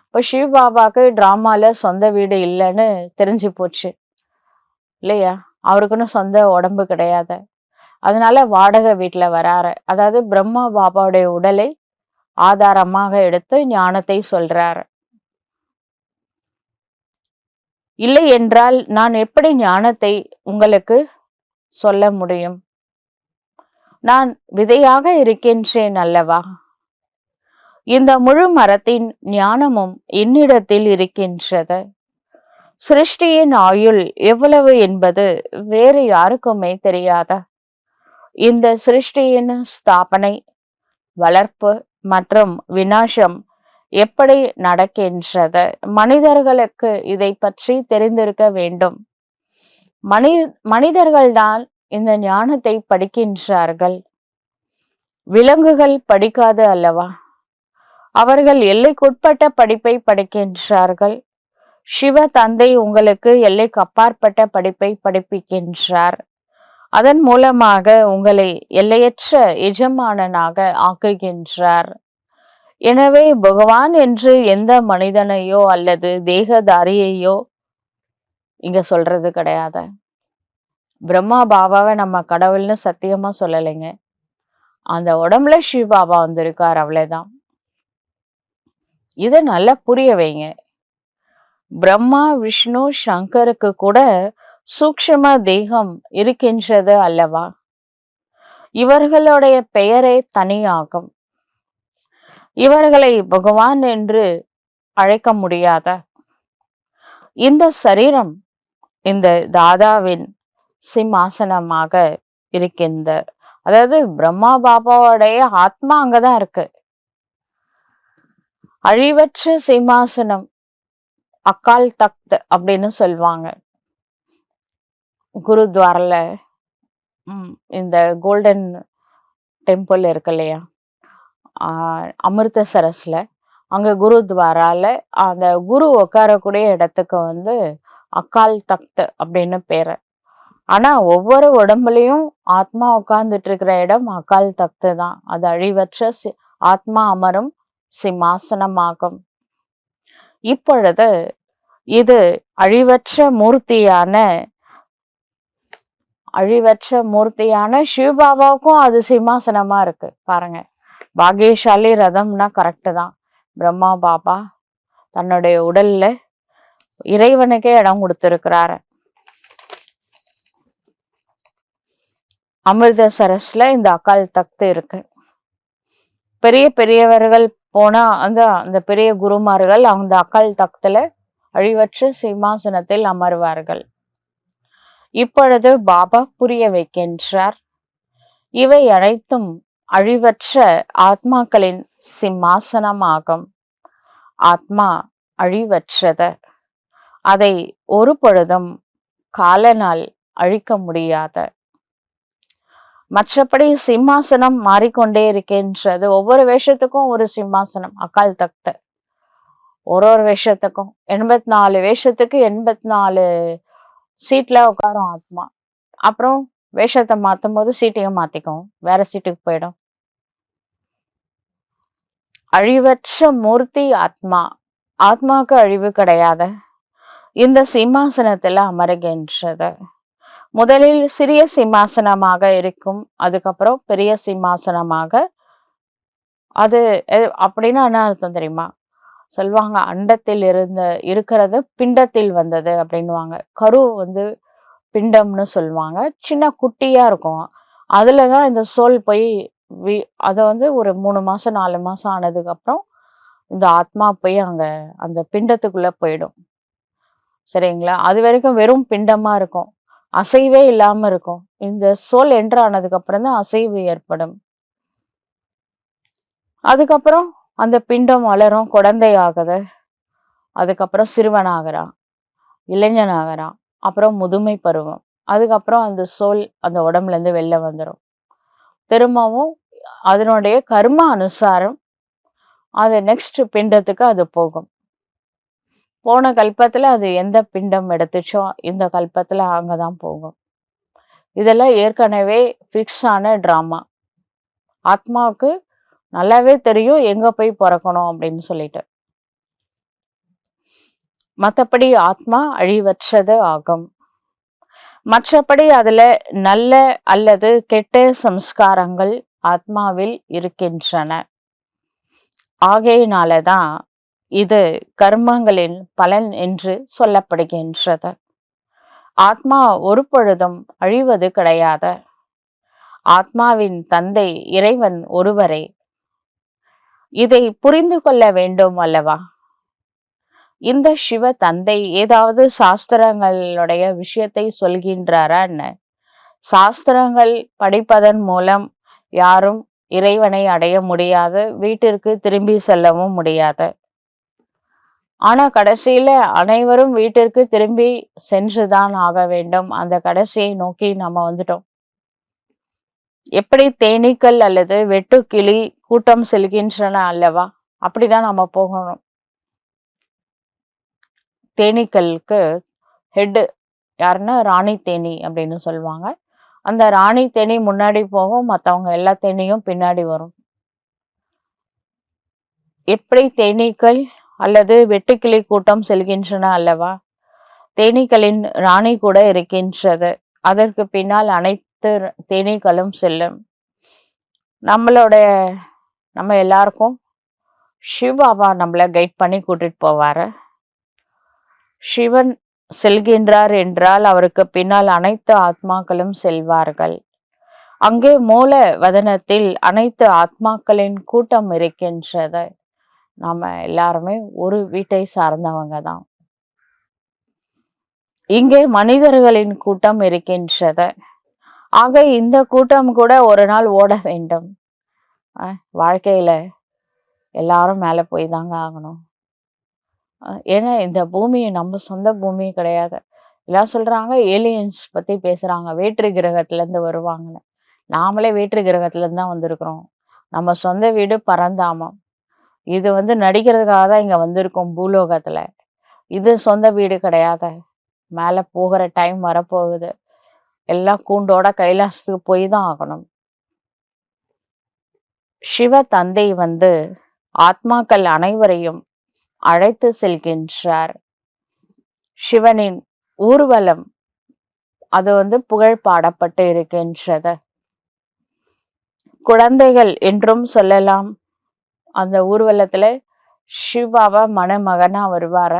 இப்போ சிவ பாபாக்கு டிராமால சொந்த வீடு இல்லைன்னு தெரிஞ்சு போச்சு இல்லையா? அவருக்குன்னு சொந்த உடம்பு கிடையாது. அதனால வாடகை வீட்டுல வராரு. அதாவது பிரம்மா பாபாவுடைய உடலை ஆதாரமாக எடுத்து ஞானத்தை சொல்றாரு. இல்லை என்றால் நான் எப்படி ஞானத்தை உங்களுக்கு சொல்ல முடியும்? நான் விதையாக இருக்கின்றேன் அல்லவா? இந்த முழு மரத்தின் ஞானமும் என்னிடத்தில் இருக்கின்றது. சிருஷ்டியின் ஆயுள் எவ்வளவு என்பது வேறு யாருக்குமே தெரியாத. இந்த சிருஷ்டியின் ஸ்தாபனை, வளர்ப்பு மற்றும் விநாசம் எப்படி நடக்கின்றது? மனிதர்களுக்கு இதை பற்றி தெரிந்திருக்க வேண்டும். மனிதர்கள்தான் இந்த ஞானத்தை படிக்கின்றார்கள். விலங்குகள் படிக்காது அல்லவா? அவர்கள் எல்லைக்குட்பட்ட படிப்பை படிக்கின்றார்கள். சிவ தந்தை உங்களுக்கு எல்லைக்கு அப்பாற்பட்ட படிப்பை படிப்பிக்கின்றார். அதன் மூலமாக உங்களை எல்லையற்ற எஜமானனாக ஆக்குகின்றார். எனவே பகவான் என்று எந்த மனிதனையோ அல்லது தேகதாரியையோ இங்க சொல்றது கிடையாது. பிரம்மா பாபாவை நம்ம கடவுள்னு சத்தியமா சொல்லலைங்க. அந்த உடம்புல சிவ பாபா வந்திருக்கார், அவ்வளவுதான். இதை நல்லா புரிய வைங்க. பிரம்மா விஷ்ணு சங்கருக்கு கூட சூக்ஷ்ம தேகம் இருக்கின்றது அல்லவா? இவர்களுடைய பெயரே தனியாகும். இவர்களை பகவான் என்று அழைக்க முடியாத. இந்த சரீரம் இந்த தாதாவின் சிம்மாசனமாக இருக்கின்ற, அதாவது பிரம்மா பாபாவுடைய ஆத்மா அங்கதான் இருக்கு. அழிவற்ற சிம்மாசனம், அகால் தக்த் அப்படின்னு சொல்லுவாங்க. குருத்வாரில் இந்த கோல்டன் டெம்பிள் இருக்கு இல்லையா, அமிர்தசரஸ்ல, அங்க குருத்வாரால அந்த குரு உட்காரக்கூடிய இடத்துக்கு அகால் தக்த் அப்படின்னு பேரு. ஆனா ஒவ்வொரு உடம்புலயும் ஆத்மா உட்கார்ந்துட்டு இருக்கிற இடம் அகால் தக்து தான். அது அழிவற்ற ஆத்மா அமரும் சிம்மாசனமாகும். இப்பொழுது இது அழிவற்ற மூர்த்தியான சிவபாபாவுக்கும் அது சிம்மாசனமா இருக்கு. பாருங்க, பாகியசாலி ரதம்னா கரெக்டு தான். பிரம்மா பாபா தன்னுடைய உடல்ல இறைவனுக்கே இடம் கொடுத்திருக்கிறாரு. அமிர்தசரஸ்ல இந்த அகால் தக்து இருக்கு. பெரிய பெரியவர்கள் போனா அந்த பெரிய குருமார்கள் அந்த அகால் தக்துல அழிவற்ற சிம்மாசனத்தில் அமர்வார்கள். இப்பொழுது பாபா புரிய வைக்கின்றார், இவை அனைத்தும் அழிவற்ற ஆத்மாக்களின் சிம்மாசனமாகும். ஆத்மா அழிவற்றது. அதை ஒரு பொழுதும் காலனால் அழிக்க முடியாத. மற்றபடி சிம்மாசனம் மாறிக்கொண்டே இருக்கின்றது. ஒவ்வொரு வேஷத்துக்கும் ஒரு சிம்மாசனம், அகால் தக்து. ஒரு வேஷத்துக்கும் 84 வேஷத்துக்கு 84 சீட்ல உட்காரும் ஆத்மா. அப்புறம் வேஷத்தை மாத்தும் போது சீட்டையும் மாத்திக்கும், வேற சீட்டுக்கு போயிடும். அழிவற்ற மூர்த்தி ஆத்மா. ஆத்மாவுக்கு அழிவு கிடையாது. இந்த சிம்மாசனத்துல அமருகின்றது. முதலில் சிறிய சிம்மாசனமாக இருக்கும், அதுக்கப்புறம் பெரிய சிம்மாசனமாக. அது அப்படின்னா என்ன அர்த்தம் தெரியுமா? சொல்லுவாங்க, அண்டத்தில் இருக்கிறது பிண்டத்தில் வந்தது அப்படின்னுவாங்க. கரு வந்து பிண்டம்னு சொல்லுவாங்க. சின்ன குட்டியா இருக்கும். அதுலதான் இந்த சோல் போய் அதை வந்து ஒரு 3 மாசம் 4 மாசம் ஆனதுக்கு அப்புறம் இந்த ஆத்மா போய் அங்க அந்த பிண்டத்துக்குள்ள போயிடும். சரிங்களா? அது வரைக்கும் வெறும் பிண்டமா இருக்கும், அசைவே இல்லாம இருக்கும். இந்த சோல் என்டர் ஆனதுக்கு அப்புறம் தான் அசைவு ஏற்படும். அதுக்கப்புறம் அந்த பிண்டம் வளரும், குழந்தை ஆகுது, அதுக்கப்புறம் சிறுவனாகிறான், இளைஞனாகிறான், அப்புறம் முதுமை பருவம். அதுக்கப்புறம் அந்த சோல் அந்த உடம்புல இருந்து வெளில வந்துடும். திரும்பவும் அதனுடைய கர்ம அனுசாரம் அது நெக்ஸ்ட் பிண்டத்துக்கு அது போகும். போன கல்பத்துல அது எந்த பிண்டம் எடுத்துச்சோ இந்த கல்பத்துல அங்கதான் போகும். இதெல்லாம் ஏற்கனவே ஃபிக்ஸ் ஆன டிராமா. ஆத்மாவுக்கு நல்லாவே தெரியும் எங்க போய் பிறக்கணும் அப்படின்னு சொல்லிட்டு. மற்றபடி ஆத்மா அழிவற்றது ஆகும். மற்றபடி அதுல நல்ல அல்லது கெட்ட சம்ஸ்காரங்கள் ஆத்மாவில் இருக்கின்றன. ஆகையினாலதான் இது கர்மங்களின் பலன் என்று சொல்லப்படுகின்றது. ஆத்மா ஒரு பொழுதும் அழிவது கிடையாது. ஆத்மாவின் தந்தை இறைவன் ஒருவரே. இதை புரிந்து கொள்ள வேண்டும் அல்லவா? இந்த சிவ தந்தை ஏதாவது சாஸ்திரங்களுடைய விஷயத்தை சொல்கின்றாரா என்ன? சாஸ்திரங்கள் படிப்பதன் மூலம் யாரும் இறைவனை அடைய முடியாது, வீட்டிற்கு திரும்பி செல்லவும் முடியாது. ஆனா கடைசியில அனைவரும் வீட்டிற்கு திரும்பி சென்றுதான் ஆக வேண்டும். அந்த கடைசியை நோக்கி நம்ம வந்துட்டோம். எப்படி தேனீக்கள் அல்லது வெட்டுக்கிளி கூட்டம் செல்கின்றன அல்லவா? அப்படிதான் நம்ம போகணும். தேனீக்களுக்கு ஹெட் யாருன்னா ராணி தேனி அப்படின்னு சொல்லுவாங்க. அந்த ராணி தேனி முன்னாடி போகும், மற்றவங்க எல்லா தேனியும் பின்னாடி வரும். எப்படி தேனீக்கள் அல்லது வெட்டுக்கிளி கூட்டம் செல்கின்றன அல்லவா? தேனீக்களின் ராணி கூட இருக்கின்றது. அதற்கு பின்னால் அனைத்து தேனீக்களும் செல்லும். நம்ம எல்லாருக்கும் சிவபாபா நம்மளை கைட் பண்ணி கூட்டிட்டு போவாரு. சிவன் செல்கின்றார் என்றால் அவருக்கு பின்னால் அனைத்து ஆத்மாக்களும் செல்வார்கள். அங்கே மூல வதனத்தில் அனைத்து ஆத்மாக்களின் கூட்டம் இருக்கின்றது. நாம எல்லாருமே ஒரு வீட்டை சார்ந்தவங்க தான். இங்கே மனிதர்களின் கூட்டம் இருக்கின்றது. ஆக இந்த கூட்டம் கூட ஒரு நாள் ஓட வேண்டும். வாழ்க்கையில எல்லாரும் மேல போய் தாங்க ஆகணும். ஏன்னா இந்த பூமி நம்ம சொந்த பூமி கிடையாது. எல்லாம் சொல்றாங்க ஏலியன்ஸ் பத்தி பேசுறாங்க, வேற்று கிரகத்துல இருந்து வருவாங்கன்னு. நாமளே வேற்று கிரகத்துல இருந்து தான் வந்திருக்கிறோம். நம்ம சொந்த வீடு பரந்தாமம். இது வந்து நடிக்கிறதுக்காக தான் இங்க வந்திருக்கோம் பூலோகத்துல. இது சொந்த வீடு கிடையாது. மேல போகிற டைம் வரப்போகுது. எல்லாம் கூண்டோட கைலாசத்துக்கு போய் தான் ஆகணும். சிவ தந்தை வந்து ஆத்மாக்கள் அனைவரையும் அழைத்து செல்கின்றார். சிவனின் ஊர்வலம் அது வந்து புகழ் பாடப்பட்டு இருக்கின்றது. குழந்தைகள் என்றும் சொல்லலாம். அந்த ஊர்வலத்துல சிவாவா மணமகனா வருவார.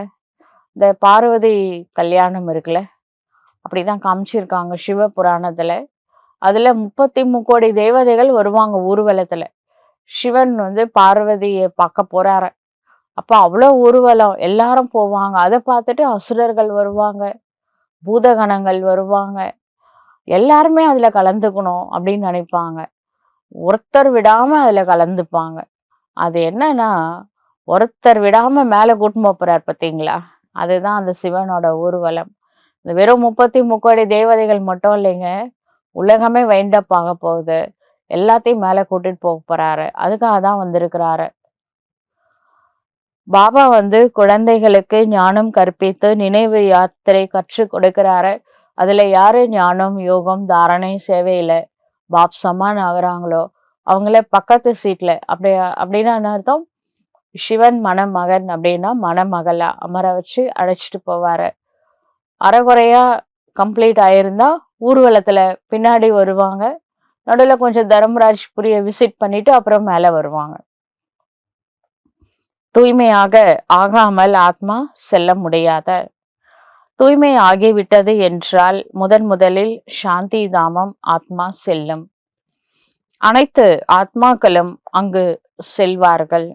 இந்த பார்வதி கல்யாணம் இருக்குல்ல, அப்படிதான் காமிச்சிருக்காங்க சிவ புராணத்துல. அதுல 33 கோடி தேவதைகள் வருவாங்க ஊர்வலத்துல. சிவன் வந்து பார்வதியை பார்க்க போறாரு. அப்ப அவ்வளவு ஊர்வலம், எல்லாரும் போவாங்க. அதை பார்த்துட்டு அசுரர்கள் வருவாங்க, பூதகணங்கள் வருவாங்க. எல்லாருமே அதுல கலந்துக்கணும் அப்படின்னு நினைப்பாங்க. ஒருத்தர் விடாம அதுல கலந்துப்பாங்க. அது என்னன்னா, ஒருத்தர் விடாம மேல கூட்டின்னு போறார் பார்த்தீங்களா? அதுதான் அந்த சிவனோட ஊர்வலம். இந்த வெறும் 33 கோடி தேவதைகள் மட்டும் இல்லைங்க, உலகமே வைண்டப் ஆக போகுது. எல்லாத்தையும் மேல கூட்டிட்டு போக போறாரு. அதுக்காக தான் வந்திருக்கிறாரு. பாபா வந்து குழந்தைகளுக்கு ஞானம் கற்பித்து நினைவு யாத்திரை கற்றுக் கொடுக்கிறாரு. அதுல யாரு ஞானம், யோகம், தாரணை, சேவையில பாப் சமான் ஆகுறாங்களோ அவங்கள பக்கத்து சீட்ல அப்படின்னா என்ன அர்த்தம்? சிவன் மணமகன் அப்படின்னா மணமகளா அமர வச்சு அழைச்சிட்டு போவாரு. அரைகுறையா கம்ப்ளீட் ஆயிருந்தா ஊர்வலத்துல பின்னாடி வருவாங்க. நடுவுல கொஞ்சம் தர்மராஜ் புரிய விசிட் பண்ணிட்டு அப்புறம் மேல வருவாங்க. தூய்மையாக ஆகாமல் ஆத்மா செல்ல முடியாத. தூய்மை ஆகிவிட்டது என்றால் முதலில் சாந்தி தாமம் ஆத்மா செல்லும். அனைத்து ஆத்மாக்களும் அங்கு செல்வார்கள்.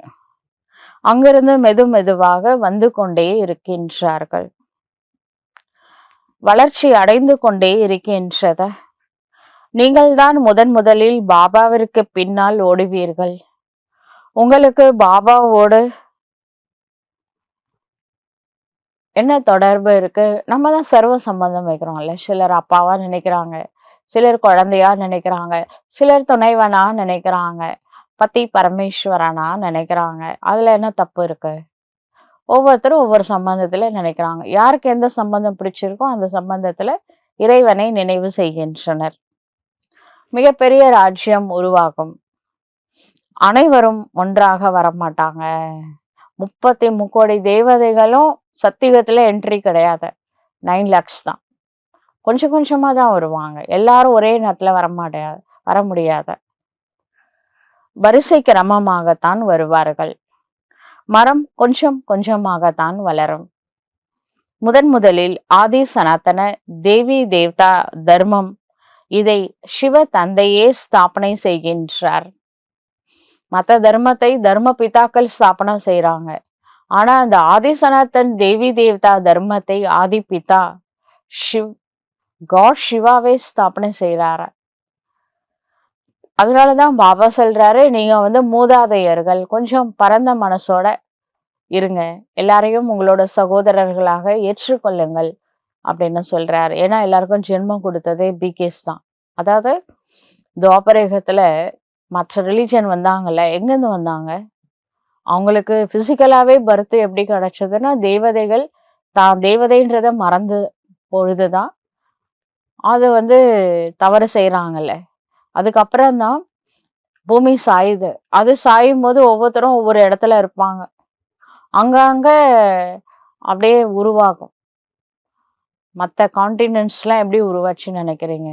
அங்கிருந்து மெதுவாக வந்து கொண்டே இருக்கின்றார்கள். வளர்ச்சி அடைந்து கொண்டே இருக்கின்றத. நீங்கள்தான் முதலில் பாபாவிற்கு பின்னால் ஓடுவீர்கள். உங்களுக்கு பாபாவோடு என்ன தொடர்பு இருக்கு? நம்ம தான் சர்வ சம்பந்தம் வைக்கிறோம்ல. சிலர் அப்பாவா நினைக்கிறாங்க, சிலர் குழந்தையா நினைக்கிறாங்க, சிலர் துணைவனா நினைக்கிறாங்க, பதி பரமேஸ்வரனா நினைக்கிறாங்க. அதுல என்ன தப்பு இருக்கு? ஒவ்வொருத்தரும் ஒவ்வொரு சம்பந்தத்துல நினைக்கிறாங்க. யாருக்கு எந்த சம்பந்தம் பிடிச்சிருக்கோ அந்த சம்பந்தத்துல இறைவனை நினைவு செய்கின்றனர். மிகப்பெரிய ராஜ்யம் உருவாகும். அனைவரும் ஒன்றாக வரமாட்டாங்க. 33 தேவதைகளும் சத்தியுகத்துல என்ட்ரி கிடையாது. 9 lakhs தான். கொஞ்சம் கொஞ்சமா தான் வருவாங்க. எல்லாரும் ஒரே நேரத்துல வர முடியாது. வரிசை கிரமமாகத்தான் வருவார்கள். மரம் கொஞ்சம் கொஞ்சமாகத்தான் வளரும். முதலில் ஆதி சனாதன தேவி தேவதா தர்மம் இதை சிவ தந்தையே ஸ்தாபனை செய்கின்றார். மத்த தர்மத்தை தர்ம பிதாக்கள் ஸ்தாபனை செய்யறாங்க. ஆனா அந்த ஆதி சனாதன் தேவி தேவதா தர்மத்தை ஆதி பிதா காட் சிவாவே ஸ்தாபனை செய்யறாரு. அதனாலதான் பாபா சொல்றாரு, நீங்க மூதாதையர்கள், கொஞ்சம் பரந்த மனசோட இருங்க, எல்லாரையும் உங்களோட சகோதரர்களாக ஏற்றுக்கொள்ளுங்கள் அப்படின்னு சொல்றாரு. ஏன்னா எல்லாருக்கும் ஜென்மம் கொடுத்ததே பிகேஸ் தான். அதாவது துவாபரயுகத்துல மற்ற ரிலிஜன் வந்தாங்கல்ல, எங்கிருந்து வந்தாங்க? அவங்களுக்கு பிசிக்கலாவே பர்த் எப்படி கிடைச்சதுன்னா, தேவதைகள் தான் தேவதைன்றத மறந்து பொழுதுதான் அது தவறு செய்யறாங்கல்ல. அதுக்கப்புறம் தான் பூமி சாயுது. அது சாயும் போது ஒவ்வொருத்தரும் ஒவ்வொரு இடத்துல இருப்பாங்க. அங்கங்க அப்படியே உருவாகும். மற்ற கான்டினென்ட்ஸ்லாம் எப்படி உருவாச்சுன்னு நினைக்கிறீங்க?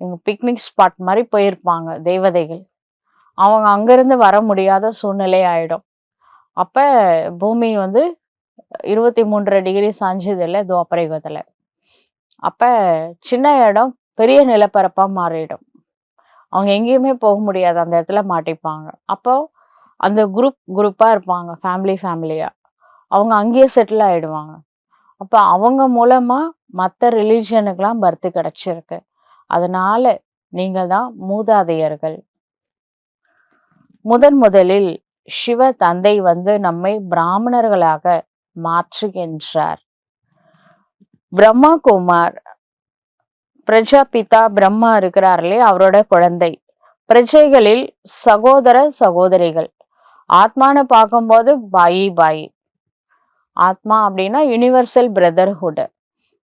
இவங்க பிக்னிக் ஸ்பாட் மாதிரி போயிருப்பாங்க தேவதைகள். அவங்க அங்கிருந்து வர முடியாத சூழ்நிலை ஆயிடும். அப்ப பூமி 23 டிகிரி சாஞ்சது இல்லை துவாபரயுகத்துல. அப்ப சின்ன இடம் பெரிய நிலப்பரப்பா மாறிடும். அவங்க எங்கேயுமே போக முடியாது, அந்த இடத்துல மாட்டிப்பாங்க. அப்போ அந்த குரூப்பா இருப்பாங்க, ஃபேமிலியா அவங்க அங்கேயே செட்டில் ஆயிடுவாங்க. அப்ப அவங்க மூலமா மற்ற ரிலிஜனுக்கெல்லாம் பர்த் கிடைச்சிருக்கு. அதனால நீங்க தான் மூதாதையர்கள். முதலில் சிவ தந்தை நம்மை பிராமணர்களாக மாற்றுகின்றார். பிரம்மா குமார் பிரஜாபிதா பிரம்மா இருக்கிறார்களே, அவரோட குழந்தை. பிரஜைகளில் சகோதர சகோதரிகள். ஆத்மான்னு பார்க்கும்போது பாயி. ஆத்மா அப்படின்னா யூனிவர்சல் பிரதர்ஹுட்.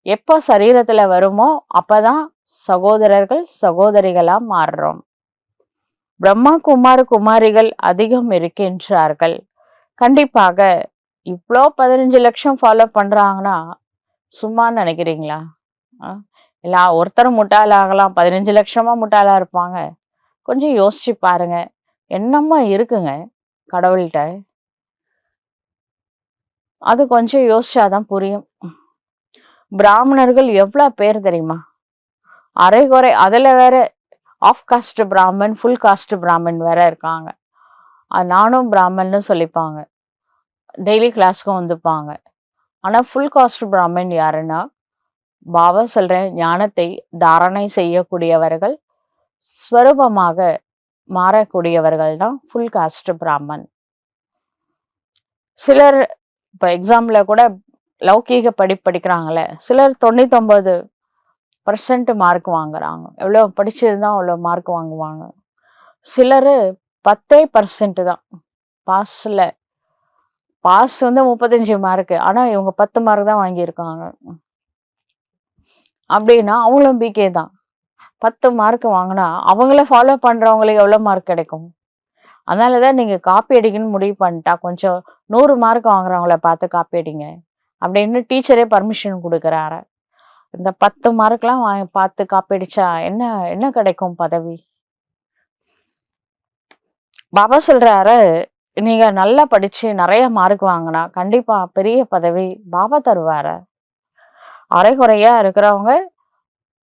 எப்போ சரீரத்துல வருமோ அப்பதான் சகோதரர்கள் சகோதரிகளா மாறுறோம். பிரம்மா குமாரிகள் அதிகம் இருக்கின்றார்கள். கண்டிப்பாக இவ்வளோ 15 லட்சம் ஃபாலோ பண்றாங்கன்னா சும்மான்னு நினைக்கிறீங்களா? ஒருத்தரும் முட்டாளாகலாம், 15 லட்சமா முட்டாளா இருப்பாங்க. கொஞ்சம் யோசிச்சு பாருங்க, என்னமா இருக்குங்க கடவுள்கிட்ட. அது கொஞ்சம் யோசிச்சாதான் புரியும். பிராமணர்கள் எவ்வளவு பேர் தெரியுமா? அரைகுறை. அதுல வேற half caste Brahmin, full caste Brahmin வேற இருக்காங்க. நானும் பிராமன்னு சொல்லிப்பாங்க, டெய்லி கிளாஸ்க்கும் வந்துப்பாங்க. ஆனா ஃபுல் காஸ்ட் பிராமன் யாருன்னா, பாபா சொல்ற ஞானத்தை தாரணை செய்யக்கூடியவர்கள், ஸ்வரூபமாக மாறக்கூடியவர்கள் தான் ஃபுல் காஸ்ட் பிராமன். சிலர் இப்ப எக்ஸாம்ல கூட லௌகீக படிக்கிறாங்களே, சிலர் 99% மார்க் வாங்குறாங்க. எவ்வளவு படிச்சிருந்தா அவ்வளவு மார்க் வாங்குவாங்க. சிலர் 10% தான் பாஸ்ல. பாஸ் 35 மார்க், ஆனா இவங்க 10 மார்க் தான் வாங்கியிருக்காங்க. அப்படின்னா அவங்களும் பிகே தான். 10 மார்க் வாங்கினா அவங்கள ஃபாலோ பண்றவங்களுக்கு எவ்வளோ மார்க் கிடைக்கும்? அதனால தான் நீங்க காப்பி அடிக்கணும்னு முடிவு பண்ணிட்டா கொஞ்சம் 100 மார்க் வாங்குறவங்கள பார்த்து காப்பி அடிங்க அப்படின்னு டீச்சரே பர்மிஷன் கொடுக்குறாரு. இந்த 10 மார்க்லாம் பார்த்து காப்பி அடிச்சா என்ன என்ன கிடைக்கும் பதவி? பாபா சொல்றாரு, நீங்க நல்லா படிச்சு நிறைய மார்க் வாங்கினா கண்டிப்பா பெரிய பதவி பாபா தருவாரு. அரைகுறையா இருக்கிறவங்க,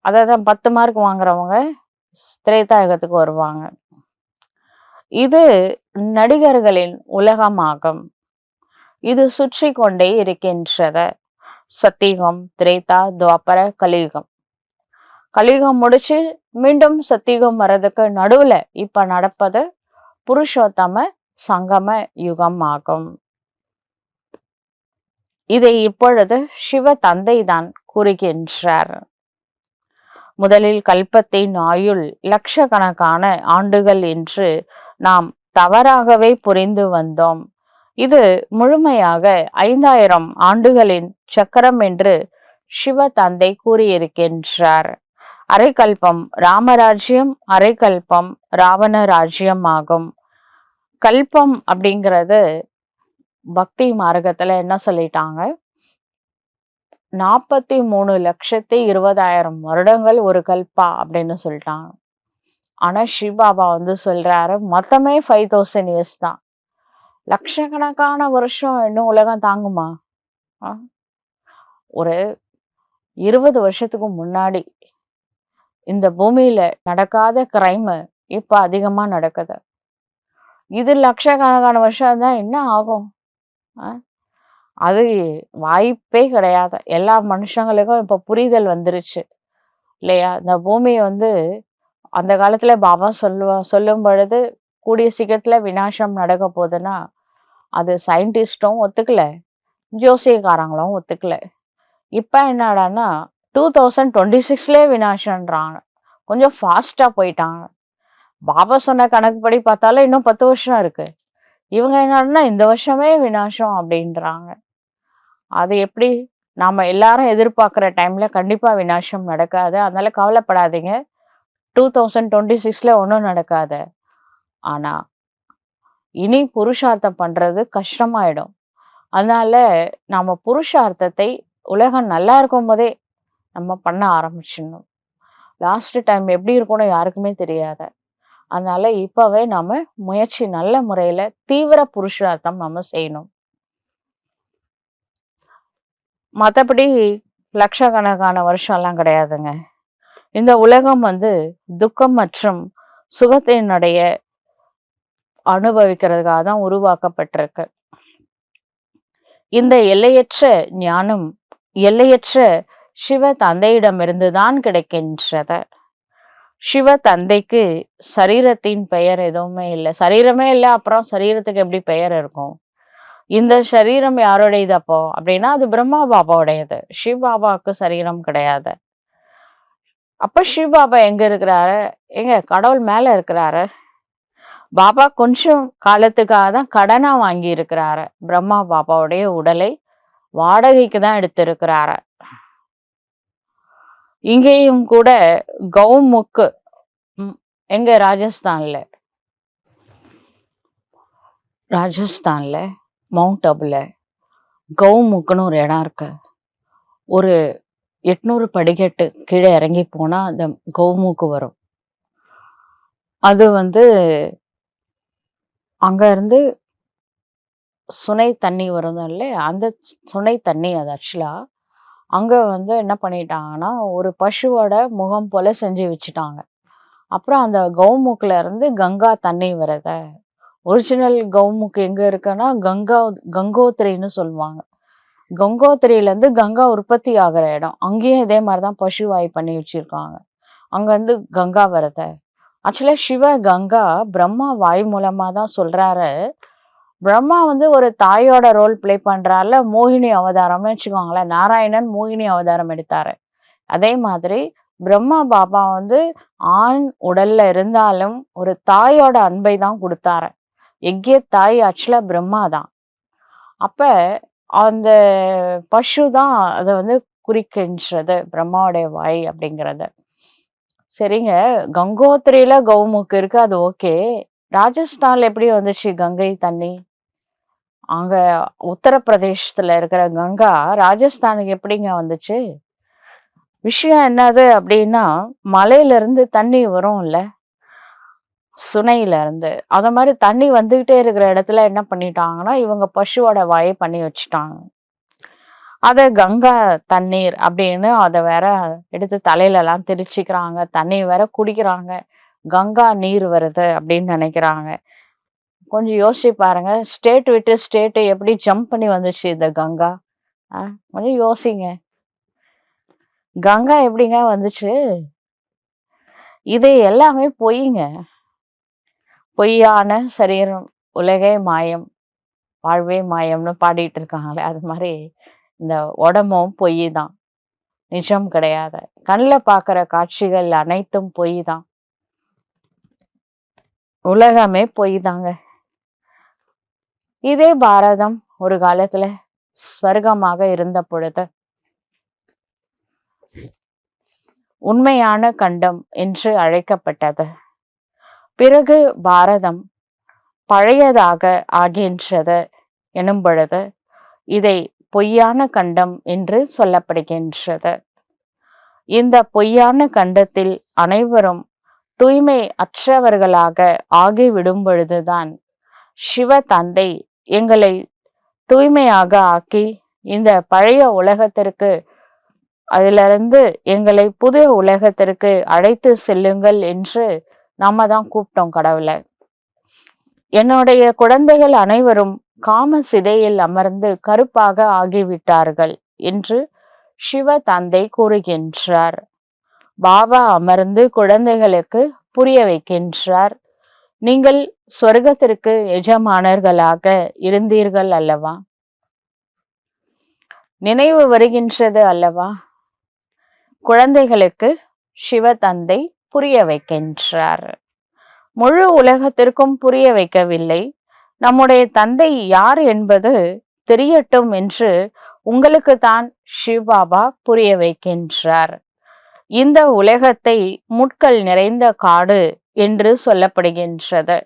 அதான் 10 மார்க் வாங்குறவங்க திரேதாயுகத்துக்கு வருவாங்க. இது நடிகர்களின் உலகமாகும். இது சுற்றி கொண்டே இருக்கின்றது. சத்தியுகம், திரேதா, துவாபர, கலியுகம். கலியுகம் முடிச்சு மீண்டும் சத்தியுகம் வர்றதுக்கு நடுவுல இப்ப நடப்பது புருஷோத்தம சங்கம யுகம் ஆகும். இதை இப்பொழுது சிவ தந்தை தான் கூறுகின்றார். முதலில் கல்பத்தின் ஆயுள் லட்சக்கணக்கான ஆண்டுகள் என்று நாம் தவறாகவே புரிந்து வந்தோம். இது முழுமையாக 5000 ஆண்டுகளின் சக்கரம் என்று சிவ தந்தை கூறியிருக்கின்றார். அரைக்கல்பம் ராமராஜ்யம், அரைக்கல்பம் ராவண ராஜ்யம் ஆகும். கல்பம் அப்படிங்கிறது பக்தி மார்க்கத்துல என்ன சொல்லிட்டாங்க, 43,20,000 வருடங்கள் ஒரு கல்பா அப்படின்னு சொல்லிட்டாங்க. ஆனா சிவபாபா சொல்றாரு மொத்தமே 5000 இயர்ஸ் தான். லட்சக்கணக்கான வருஷம் இன்னும் உலகம் தாங்குமா? ஒரு 20 வருஷத்துக்கு முன்னாடி இந்த பூமியில நடக்காத கிரைம் இப்ப அதிகமா நடக்குது. இது லட்சக்கணக்கான வருஷம் தான் என்ன ஆகும்? அது வாய்ப்பே கிடையாது. எல்லா மனுஷங்களுக்கும் இப்ப புரிதல் வந்துருச்சு இல்லையா? இந்த பூமியை அந்த காலத்துல பாபா சொல்லும் பொழுது கூடிய சீக்கிரத்துல விநாசம் நடக்க போகுதுன்னா அது சயின்டிஸ்டும் ஒத்துக்கல, ஜோசியக்காரங்களும் ஒத்துக்கல. இப்ப என்னடான்னா 2026லயே விநாசம்ன்றாங்க. கொஞ்சம் ஃபாஸ்டா போயிட்டாங்க. பாபா சொன்ன கணக்குப்படி பார்த்தாலும் இன்னும் 10 வருஷம் இருக்கு. இவங்க என்னன்னா இந்த வருஷமே விநாசம் அப்படின்றாங்க. அது எப்படி? நாம எல்லாரும் எதிர்பார்க்கிற டைம்ல கண்டிப்பா விநாசம் நடக்காது. அதனால கவலைப்படாதீங்க. 2026ல ஒன்றும் நடக்காது. ஆனா இனி புருஷார்த்தம் பண்றது கஷ்டமாயிடும். அதனால நாம புருஷார்த்தத்தை உலகம் நல்லா இருக்கும் போதே நம்ம பண்ண ஆரம்பிச்சிடணும். லாஸ்ட் டைம் எப்படி இருக்கும்னு யாருக்குமே தெரியாது. அதனால இப்பவே நாம முயற்சி நல்ல முறையில தீவிர புருஷார்த்தம் நம்ம செய்யணும். மற்றபடி லட்சக்கணக்கான வருஷம் எல்லாம் கிடையாதுங்க. இந்த உலகம் துக்கம் மற்றும் சுகத்தினுடைய அனுபவிக்கிறதுக்காக தான் உருவாக்கப்பட்டிருக்கு. இந்த எல்லையற்ற ஞானம் எல்லையற்ற சிவ தந்தையிடமிருந்து தான் கிடைக்கின்றது. சிவ தந்தைக்கு சரீரத்தின் பெயர் எதுவுமே இல்லை. சரீரமே இல்லை, அப்புறம் சரீரத்துக்கு எப்படி பெயர் இருக்கும்? இந்த சரீரம் யாருடையது அப்போ அப்படின்னா அது பிரம்மா பாபாவுடையது. சிவ பாபாவுக்கு சரீரம் கிடையாது. அப்ப சிவ பாபா எங்க இருக்கிறாரு? எங்க கடவுள் மேல இருக்கிறாரு. பாபா கொஞ்சம் காலத்துக்காக தான் கடனா வாங்கி இருக்கிறாரு. பிரம்மா பாபாவுடைய உடலை வாடகைக்கு தான் எடுத்திருக்கிறாரு. இங்கேயும் கூட கௌமுக்கு எங்க ராஜஸ்தான்ல மவுண்ட் அபுல கௌமுக்குன்னு ஒரு இடம் இருக்கு. ஒரு 800 படிக்கட்டு கீழே இறங்கி போனா அந்த கௌமுக்கு வரும். அது அங்க இருந்து சுனை தண்ணி வரும் இல்லையா, அந்த சுனை தண்ணி அது ஆக்சுவலா அங்க என்ன பண்ணிட்டாங்கன்னா ஒரு பசுவோட முகம் போல செஞ்சு வச்சுட்டாங்க. அப்புறம் அந்த கௌமுக்குல இருந்து கங்கா தண்ணி வருத. ஒரிஜினல் கௌமுக்கு எங்க இருக்குன்னா கங்கோத்திரின்னு சொல்லுவாங்க. கங்கோத்திரியில இருந்து கங்கா உற்பத்தி ஆகிற இடம். அங்கேயும் இதே மாதிரிதான் பசுவாய் பண்ணி வச்சிருக்காங்க. அங்க கங்கா வருத. ஆக்சுவலா சிவ கங்கா பிரம்மா வாய் மூலமா தான் சொல்றாரு. பிரம்மா ஒரு தாயோட ரோல் பிளே பண்றாருல, மோகினி அவதாரம்னு வச்சுக்கோங்களேன். நாராயணன் மோகினி அவதாரம் எடுத்தாரு. அதே மாதிரி பிரம்மா பாபா ஆண் உடல்ல இருந்தாலும் ஒரு தாயோட அன்பை தான் கொடுத்தாரு. எக்கிய தாய் ஆக்சுவலா பிரம்மா தான். அப்ப அந்த பசு தான் அதை குறிக்கின்றது பிரம்மாவுடைய வாய் அப்படிங்கிறத. சரிங்க. கங்கோத்திரியில கௌமுக் இருக்கு. அது ஓகே. ராஜஸ்தான்ல எப்படி வந்துச்சு கங்கை தண்ணி? அங்க உத்தரப்பிரதேசத்துல இருக்கிற கங்கா ராஜஸ்தானுக்கு எப்படிங்க வந்துச்சு? விஷயம் என்னது அப்படின்னா, மலையில இருந்து தண்ணி வரும்ல, சுனையில இருந்து. அத மாரி தண்ணி வந்துகிட்டே இருக்கிற இடத்துல என்ன பண்ணிட்டாங்கன்னா, இவங்க பசுவோட வாய பண்ணி வச்சுட்டாங்க. அத கங்கா தண்ணீர் அப்படின்னு அத வேற எடுத்து தலையிலலாம் தெளிச்சுக்கிறாங்க. தண்ணி வேற குடிக்கிறாங்க. கங்கா நீர் வருது அப்படின்னு நினைக்கிறாங்க. கொஞ்சம் யோசிச்சு பாருங்க. ஸ்டேட் விட்டு ஸ்டேட் எப்படி ஜம்ப் பண்ணி வந்துச்சு இந்த கங்கா? அ கொஞ்சம் யோசிங்க. கங்கா எப்படிங்க வந்துச்சு? இது எல்லாமே பொய்ங்க. பொய்யான சரீரம், உலகே மாயம், வாழ்வே மாயம்னு பாடிட்டு இருக்காங்களே, அது மாரி இந்த உடம்பும் பொய் தான். நிஜம் கிடையாது. கண்ல பார்க்குற காட்சிகள் அனைத்தும் பொய் தான். உலகமே பொய் தாங்க. இதே பாரதம் ஒரு காலத்துல ஸ்வர்க்கமாக இருந்த பொழுது உண்மையான கண்டம் என்று அழைக்கப்பட்டது. பிறகு பாரதம் பழையதாக ஆகின்றது எனும் பொழுது இதை பொய்யான கண்டம் என்று சொல்லப்படுகின்றது. இந்த பொய்யான கண்டத்தில் அனைவரும் தூய்மை அற்றவர்களாக ஆகிவிடும் பொழுதுதான் சிவ தந்தை எங்களை தூய்மையாக ஆக்கி இந்த பழைய உலகத்திற்கு அதிலிருந்து எங்களை புதிய உலகத்திற்கு அழைத்து செல்லுங்கள் என்று நாம தான் கூப்பிட்டோம் கடவுளை. என்னுடைய குழந்தைகள் அனைவரும் காம சிதையில் அமர்ந்து கருப்பாக ஆகிவிட்டார்கள் என்று சிவ தந்தை கூறுகின்றார். பாபா அமர்ந்து குழந்தைகளுக்கு புரிய வைக்கின்றார். நீங்கள் சொர்க்கத்திற்கு எஜமானர்களாக இருந்தீர்கள் அல்லவா? நினைவு வருகின்றது அல்லவா? குழந்தைகளுக்கு சிவ தந்தை புரிய வைக்கின்றார். முழு உலகத்திற்கும் புரிய வைக்கவில்லை. நம்முடைய தந்தை யார் என்பது தெரியட்டும் என்று உங்களுக்கு தான் சிவபாபா புரிய வைக்கின்றார். இந்த உலகத்தை முட்கள் நிறைந்த காடு என்று சொல்லப்படுகின்றது.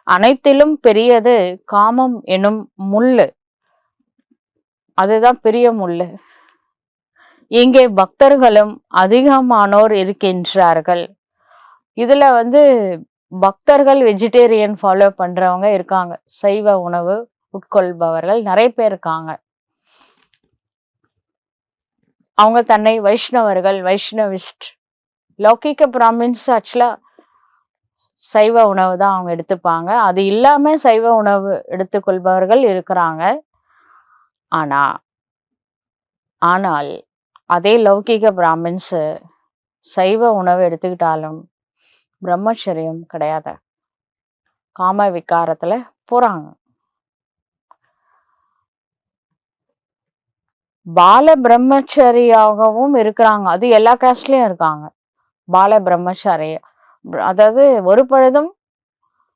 அனைத்திலும் பெரியது காமம் எனும் முள்ளு. அதுதான் பெரிய முள்ளு. இங்கே பக்தர்களும் அதிகமானோர் இருக்கின்றார்கள். இதுல பக்தர்கள் வெஜிடேரியன் ஃபாலோ பண்றவங்க இருக்காங்க. சைவ உணவு உட்கொள்பவர்கள் நிறைய பேர் இருக்காங்க. அவங்க தன்னை வைஷ்ணவர்கள், வைஷ்ணவிஸ்ட். லௌகிக பிராமின்ஸ் ஆக்சுவலா சைவ உணவு தான் அவங்க எடுத்துப்பாங்க. அது இல்லாம சைவ உணவு எடுத்துக்கொள்பவர்கள் இருக்கிறாங்க. ஆனால் அதே லௌகிக பிராமின்ஸ் சைவ உணவு எடுத்துக்கிட்டாலும் பிரம்மச்சரியம் கிடையாது. காம விகாரத்துல போறாங்க. பால பிரம்மச்சரியாகவும் இருக்கிறாங்க. அது எல்லா காஸ்ட்லயும் இருக்காங்க. பால பிரம்மச்சாரி, அதாவது ஒரு பொழுதும்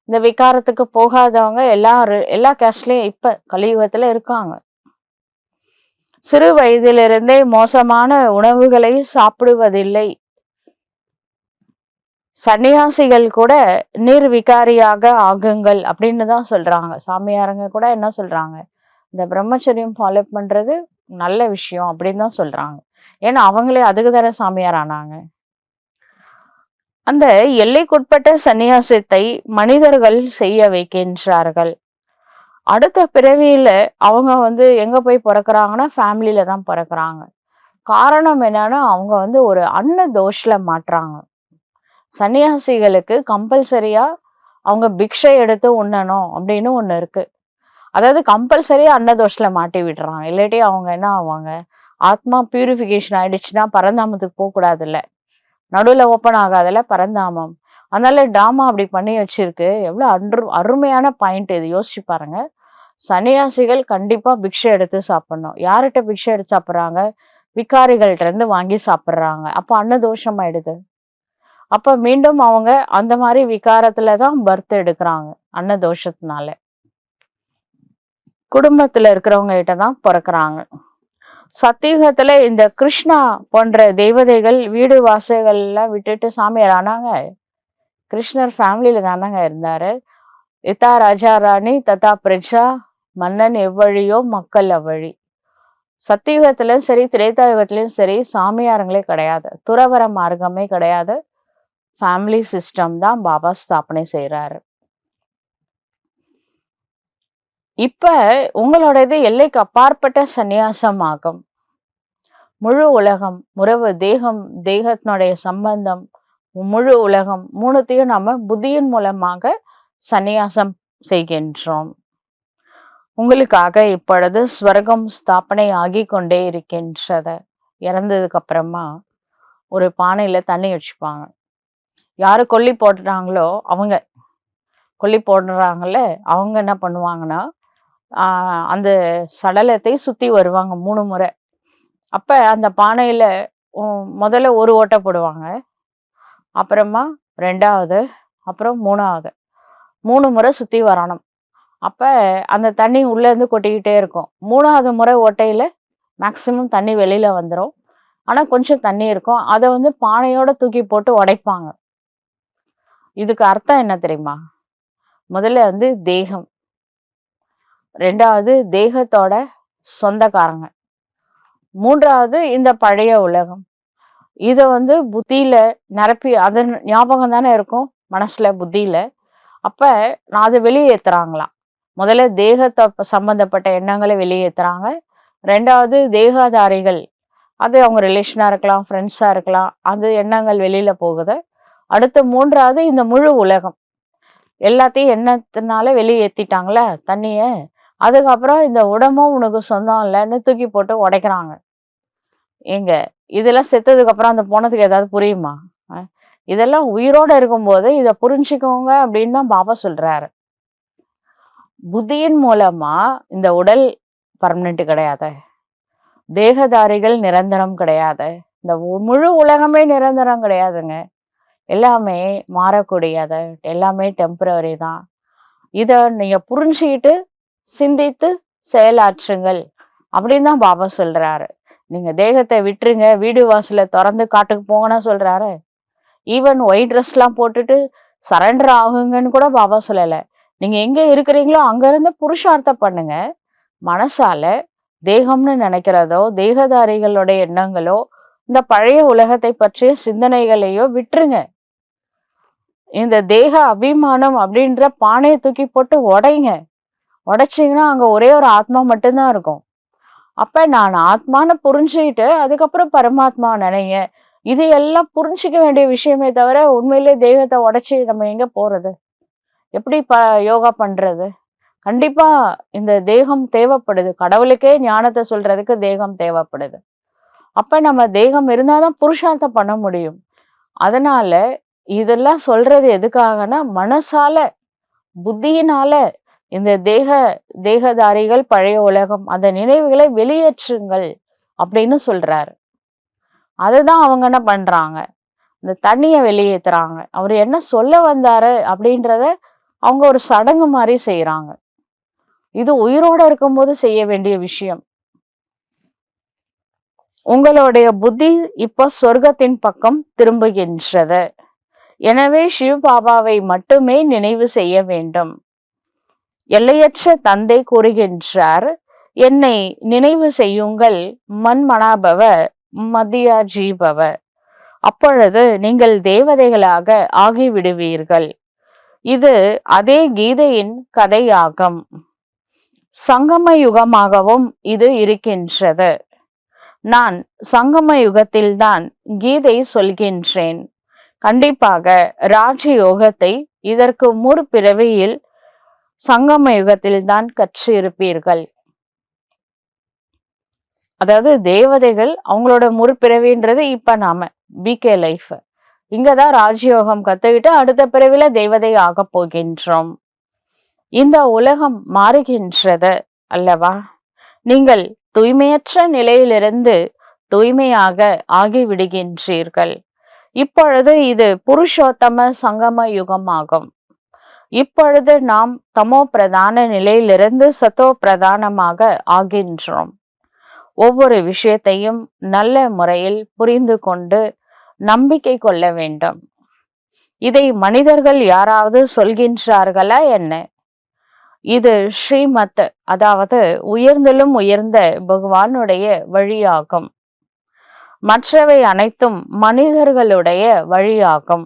இந்த விகாரத்துக்கு போகாதவங்க எல்லா காஸ்ட்லயும் இப்ப கலியுகத்துல இருக்காங்க. சிறு வயதிலிருந்தே மோசமான உணவுகளை சாப்பிடுவதில்லை. சன்னியாசிகள் கூட நிர்விகாரியாக ஆகுங்கள் அப்படின்னு தான் சொல்றாங்க. சாமியாருங்க கூட என்ன சொல்றாங்க, இந்த பிரம்மச்சரியம் ஃபாலோ பண்றது நல்ல விஷயம் அப்படின்னு தான் சொல்றாங்க. ஏன்னா அவங்களே அதுக்கு தர சாமியார் ஆனாங்க. அந்த எல்லைக்குட்பட்ட சன்னியாசத்தை மனிதர்கள் செய்ய வைக்கின்றார்கள். அடுத்த பிறவியில அவங்க எங்க போய் பிறக்கிறாங்கன்னா ஃபேமிலியில தான் பிறக்கிறாங்க. காரணம் என்னன்னா அவங்க ஒரு அன்ன தோஷ்ல மாட்டுறாங்க. சன்னியாசிகளுக்கு கம்பல்சரியா அவங்க பிக்ஷை எடுத்து உண்ணணும் அப்படின்னு ஒண்ணு இருக்கு. அதாவது கம்பல்சரியா அன்னதோஷத்துல மாட்டி விடுறாங்க. இல்லாட்டி அவங்க என்ன ஆவாங்க, ஆத்மா பியூரிஃபிகேஷன் ஆயிடுச்சுன்னா பரந்தாமத்துக்கு போக கூடாதுல்ல, நடுவுல ஓப்பன் ஆகாதுல்ல பரந்தாமம். அதனால டாமா அப்படி பண்ணி வச்சிருக்கு. எவ்வளவு அருமையான பாயிண்ட் இது, யோசிச்சு பாருங்க. சன்னியாசிகள் கண்டிப்பா பிக்ஷை எடுத்து சாப்பிடணும். யார்கிட்ட பிக்ஷை எடுத்து சாப்பிட்றாங்க? விகாரிகள்ட்ட இருந்து வாங்கி சாப்பிட்றாங்க. அப்போ அன்னதோஷம் ஆயிடுது. அப்ப மீண்டும் அவங்க அந்த மாதிரி விகாரத்துலதான் பர்த் எடுக்கிறாங்க. அன்னதோஷத்தினால குடும்பத்துல இருக்கிறவங்க கிட்ட தான் பிறக்கிறாங்க. சத்தியுகத்துல இந்த கிருஷ்ணா போன்ற தேவதைகள் வீடு வாசல்கள் எல்லாம் விட்டுட்டு சாமியார் ஆனாங்க. கிருஷ்ணர் ஃபேமிலியில தானங்க இருந்தாரு. எதா ராஜா ராணி ததா பிரஜா, மன்னன் எவ்வழியோ மக்கள் அவ்வழி. சத்தியுகத்திலும் சரி, திரேதாயுகத்திலும் சரி, சாமியாருங்களே கிடையாது. துறவற மார்க்கமே கிடையாது. ஃபேமிலி சிஸ்டம் தான் பாபா ஸ்தாபனை செய்றாரு. இப்ப உங்களோட இது எல்லைக்கு அப்பாற்பட்ட சந்நியாசம் ஆகும். முழு உலகம், உறவு, தேகம், தேகத்தினுடைய சம்பந்தம், முழு உலகம் மூணுத்தையும் நாம புத்தியின் மூலமாக சந்நியாசம் செய்கின்றோம். உங்களுக்காக இப்பொழுது ஸ்வர்க்கம் ஸ்தாபனை ஆகி கொண்டே இருக்கின்றது. இறந்ததுக்கு அப்புறமா ஒரு பானையில தண்ணி வச்சுப்பாங்க. யாரு கொல்லி போட்டுறாங்களோ அவங்க, கொல்லி போடுறாங்கல்ல, அவங்க என்ன பண்ணுவாங்கன்னா அந்த சடலத்தை சுத்தி வருவாங்க 3 முறை. அப்ப அந்த பானையில முதல்ல ஒரு ஓட்டை போடுவாங்க, அப்புறமா 2வது, அப்புறம் 3வது, 3 முறை சுத்தி வரணும். அப்ப அந்த தண்ணி உள்ள இருந்து கொட்டிக்கிட்டே இருக்கும். 3வது முறை ஓட்டையில மேக்சிமம் தண்ணி வெளியில வந்துடும். ஆனா கொஞ்சம் தண்ணி இருக்கும். அதை வந்து பானையோட தூக்கி போட்டு உடைப்பாங்க. இதுக்கு அர்த்தம் என்ன தெரியுமா? முதல்ல வந்து தேகம், 2வது தேகத்தோட சொந்தக்காரங்க, 3வது இந்த பழைய உலகம். இத வந்து புத்தியில நிரப்பி அதன் ஞாபகம் தானே இருக்கும் மனசுல, புத்தியில. அப்ப அதை வெளியேத்துறாங்களாம். முதல்ல தேகத்தை சம்பந்தப்பட்ட எண்ணங்களை வெளியேத்துறாங்க. 2வது தேகாதாரிகள், அது அவங்க ரிலேஷனா இருக்கலாம், ஃப்ரெண்ட்ஸா இருக்கலாம், அது எண்ணங்கள் வெளியில போகுது. அடுத்து 3வது இந்த முழு உலகம் எல்லாத்தையும் எண்ணத்தினால வெளியேற்றிட்டாங்களே தண்ணிய. அதுக்கப்புறம் இந்த உடம்பும் உனக்கு சொந்தம் இல்லைன்னு தூக்கி போட்டு உடைக்கிறாங்க. ஏங்க, இதெல்லாம் செத்ததுக்கு அப்புறம் அந்த போனதுக்கு ஏதாவது புரியுமா? இதெல்லாம் உயிரோட இருக்கும்போது இதை புரிஞ்சுக்கோங்க அப்படின்னு தான் பாபா சொல்றாரு. புத்தியின் மூலமா இந்த உடல் பர்மனெண்ட் கிடையாது, தேகதாரிகள் நிரந்தரம் கிடையாது, இந்த முழு உலகமே நிரந்தரம் கிடையாதுங்க. எல்லாமே மாறக்கூடியது, எல்லாமே டெம்பரவரி தான். இத நீங்க புரிஞ்சுக்கிட்டு சிந்தித்து செயலாற்றுங்கள் அப்படின்னு தான் பாபா சொல்றாரு. நீங்க தேகத்தை விட்டுருங்க, வீடு வாசல திறந்து காட்டுக்கு போங்கன்னா சொல்றாரு. ஈவன் ஒயிட் ட்ரெஸ் எல்லாம் போட்டுட்டு சரண்டர் ஆகுங்கன்னு கூட பாபா சொல்லல. நீங்க எங்க இருக்கிறீங்களோ அங்க இருந்து புருஷார்த்தம் பண்ணுங்க. மனசால தேகம்னு நினைக்கிறதோ, தேகதாரிகளுடைய எண்ணங்களோ, இந்த பழைய உலகத்தை பற்றிய சிந்தனைகளையோ விட்டுருங்க. இந்த தேக அபிமானம் அப்படின்ற பானையை தூக்கி போட்டு உடைங்க. உடைச்சிங்கன்னா அங்க ஒரே ஒரு ஆத்மா மட்டும்தான் இருக்கும். அப்ப நான் ஆத்மான்னு புரிஞ்சுக்கிட்டு அதுக்கப்புறம் பரமாத்மா நினைங்க. இது எல்லாம் புரிஞ்சிக்க வேண்டிய விஷயமே தவிர உண்மையிலே தேகத்தை உடைச்சி நம்ம எங்க போறது? எப்படி யோகா பண்றது? கண்டிப்பா இந்த தேகம் தேவைப்படுது. கடவுளுக்கே ஞானத்தை சொல்றதுக்கு தேகம் தேவைப்படுது. அப்ப நம்ம தேகம் இருந்தாதான் புருஷார்த்தம் பண்ண முடியும். அதனால இதெல்லாம் சொல்றது எதுக்காகனா, மனசால புத்தியினால இந்த தேகதாரிகள் பழைய உலகம் அந்த நினைவுகளை வெளியேற்றுங்கள் அப்படின்னு சொல்றாரு. அதுதான் அவங்க என்ன பண்றாங்க, இந்த தண்ணிய வெளியேத்துறாங்க. அவர் என்ன சொல்ல வந்தாரு அப்படின்றத அவங்க ஒரு சடங்கு மாதிரி செய்யறாங்க. இது உயிரோட இருக்கும்போது செய்ய வேண்டிய விஷயம். உங்களுடைய புத்தி இப்ப சொர்க்கத்தின் பக்கம் திரும்புகின்றது. எனவே சிவ் பாபாவை மட்டுமே நினைவு செய்ய வேண்டும். எல்லையற்ற தந்தை கூறுகின்றார், என்னை நினைவு செய்யுங்கள், மன்மனாபவ மத்தியா ஜீபவ. அப்பொழுது நீங்கள் தேவதைகளாக ஆகிவிடுவீர்கள். இது அதே கீதையின் கதையாகும். சங்கம யுகமாகவும் இது இருக்கின்றது. நான் சங்கம யுகத்தில்தான் கீதை சொல்கின்றேன். கண்டிப்பாக ராஜயோகத்தை இதற்கு முற்பிறவியில் சங்கம யுகத்தில் தான் கற்று இருப்பீர்கள். அதாவது தேவதைகள் அவங்களோட முற்பிறவின்றது இப்ப நாம பிகே லைஃப், இங்கதான் ராஜயோகம் கத்துக்கிட்டு அடுத்த பிறவில தேவதை ஆக போகின்றோம். இந்த உலகம் மாறுகின்றது அல்லவா? நீங்கள் தூய்மையற்ற நிலையிலிருந்து தூய்மையாக ஆகிவிடுகின்றீர்கள். இப்பொழுது இது புருஷோத்தம சங்கம யுகமாகும். இப்பொழுது நாம் தமோ பிரதான நிலையிலிருந்து சத்தோ பிரதானமாக ஆகின்றோம். ஒவ்வொரு விஷயத்தையும் நல்ல முறையில் புரிந்து கொண்டு நம்பிக்கை கொள்ள வேண்டும். இதை மனிதர்கள் யாராவது சொல்கின்றார்களா என்ன? இது ஸ்ரீமத், அதாவது உயர்ந்திலும் உயர்ந்த பகவானுடைய வழியாகும். மற்றவை அனைத்தும் மனிதர்களுடைய வழியாகும்.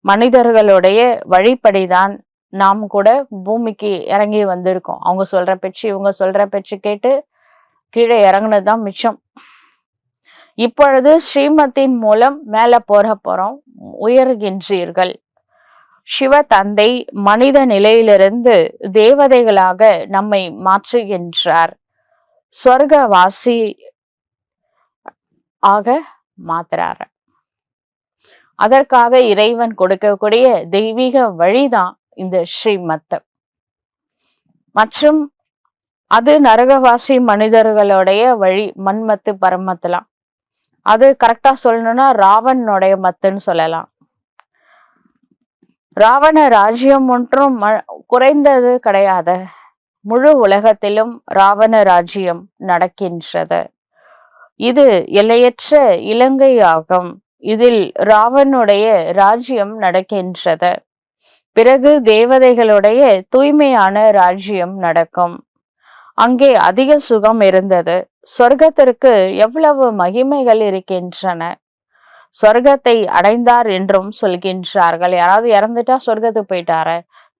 மனிதர்களுடைய வழிப்படிதான் நாம் கூட பூமிக்கு இறங்கி வந்திருக்கோம். அவங்க சொல்ற பேச்சு, இவங்க சொல்ற பேச்சு கேட்டு கீழே இறங்குனதுதான் மிச்சம். இப்பொழுது ஸ்ரீமத்தின் மூலம் மேல போறோம், உயர்கின்றீர்கள். சிவ தந்தை மனித நிலையிலிருந்து தேவதைகளாக நம்மை மாற்றுகின்றார். சொர்க்கவாசி ஆக மாத்துறார். அதற்காக இறைவன் கொடுக்கக்கூடிய தெய்வீக வழிதான் இந்த ஸ்ரீமத். மற்றும் அது நரகவாசி மனிதர்களுடைய வழி மண்மத்து பரமத்துலாம். அது கரெக்டா சொல்லணும்னா ராவனுடைய மத்துன்னு சொல்லலாம். ராவண ராஜ்யம் ஒன்றும் குறைந்தது கிடையாது. முழு உலகத்திலும் ராவண ராஜ்யம் நடக்கின்றது. இது எல்லையற்ற இலங்கை ஆகும். இதில் ராவனுடைய ராஜ்யம் நடக்கின்றது. பிறகு தேவதைகளுடைய தூய்மையான ராஜ்யம் நடக்கும். அங்கே அதிக சுகம் இருந்தது. சொர்க்கத்திற்கு எவ்வளவு மகிமைகள் இருக்கின்றன. சொர்க்கத்தை அடைந்தார் என்றும் சொல்கின்றார்கள். யாராவது இறந்துட்டா சொர்க்கத்துக்கு போயிட்டார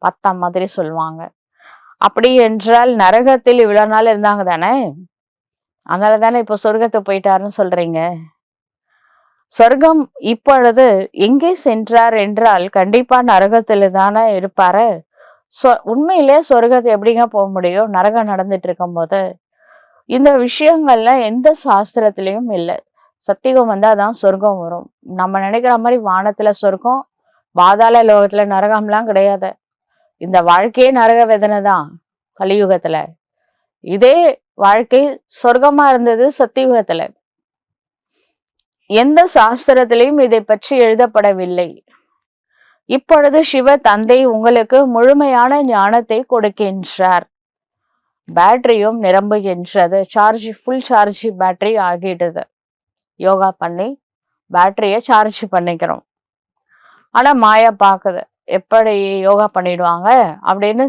பத்தா மாதிரி சொல்லுவாங்க. அப்படி என்றால் நரகத்தில் இவ்வளவு நாள் இருந்தாங்க தானே, அதனால தானே இப்ப சொர்க்கத்துக்கு போயிட்டாருன்னு சொல்றீங்க. சொர்க்கம் இப்பொழுது எங்கே சென்றார் என்றால் கண்டிப்பா நரகத்துல தானே இருப்பாரு. உண்மையிலே சொர்க்கத்தை எப்படிங்க போக முடியும் நரகம் நடந்துட்டு இருக்கும் போது? இந்த விஷயங்கள்ல எந்த சாஸ்திரத்திலையும் இல்லை. சத்தியம் வந்தாதான் சொர்க்கம் வரும். நம்ம நினைக்கிற மாதிரி வானத்துல சொர்க்கம், பாதாள லோகத்துல நரகம்லாம் கிடையாது. இந்த வாழ்க்கையே நரக வேதனை தான் கலியுகத்துல. இதே வாழ்க்கை சொர்க்கமா இருந்தது சத்தியுகத்துல. எந்த சாஸ்திரத்திலையும் இதை பற்றி எழுதப்படவில்லை. இப்பொழுது சிவ தந்தை உங்களுக்கு முழுமையான ஞானத்தை கொடுக்கின்றார். பேட்டரியும் நிரம்புகின்றது. ஃபுல் சார்ஜ் பேட்டரி ஆகிடுது. யோகா பண்ணி பேட்டரிய சார்ஜ் பண்ணிக்கிறோம். ஆனா மாயா பாக்குது, எப்படி யோகா பண்ணிடுவாங்க அப்படின்னு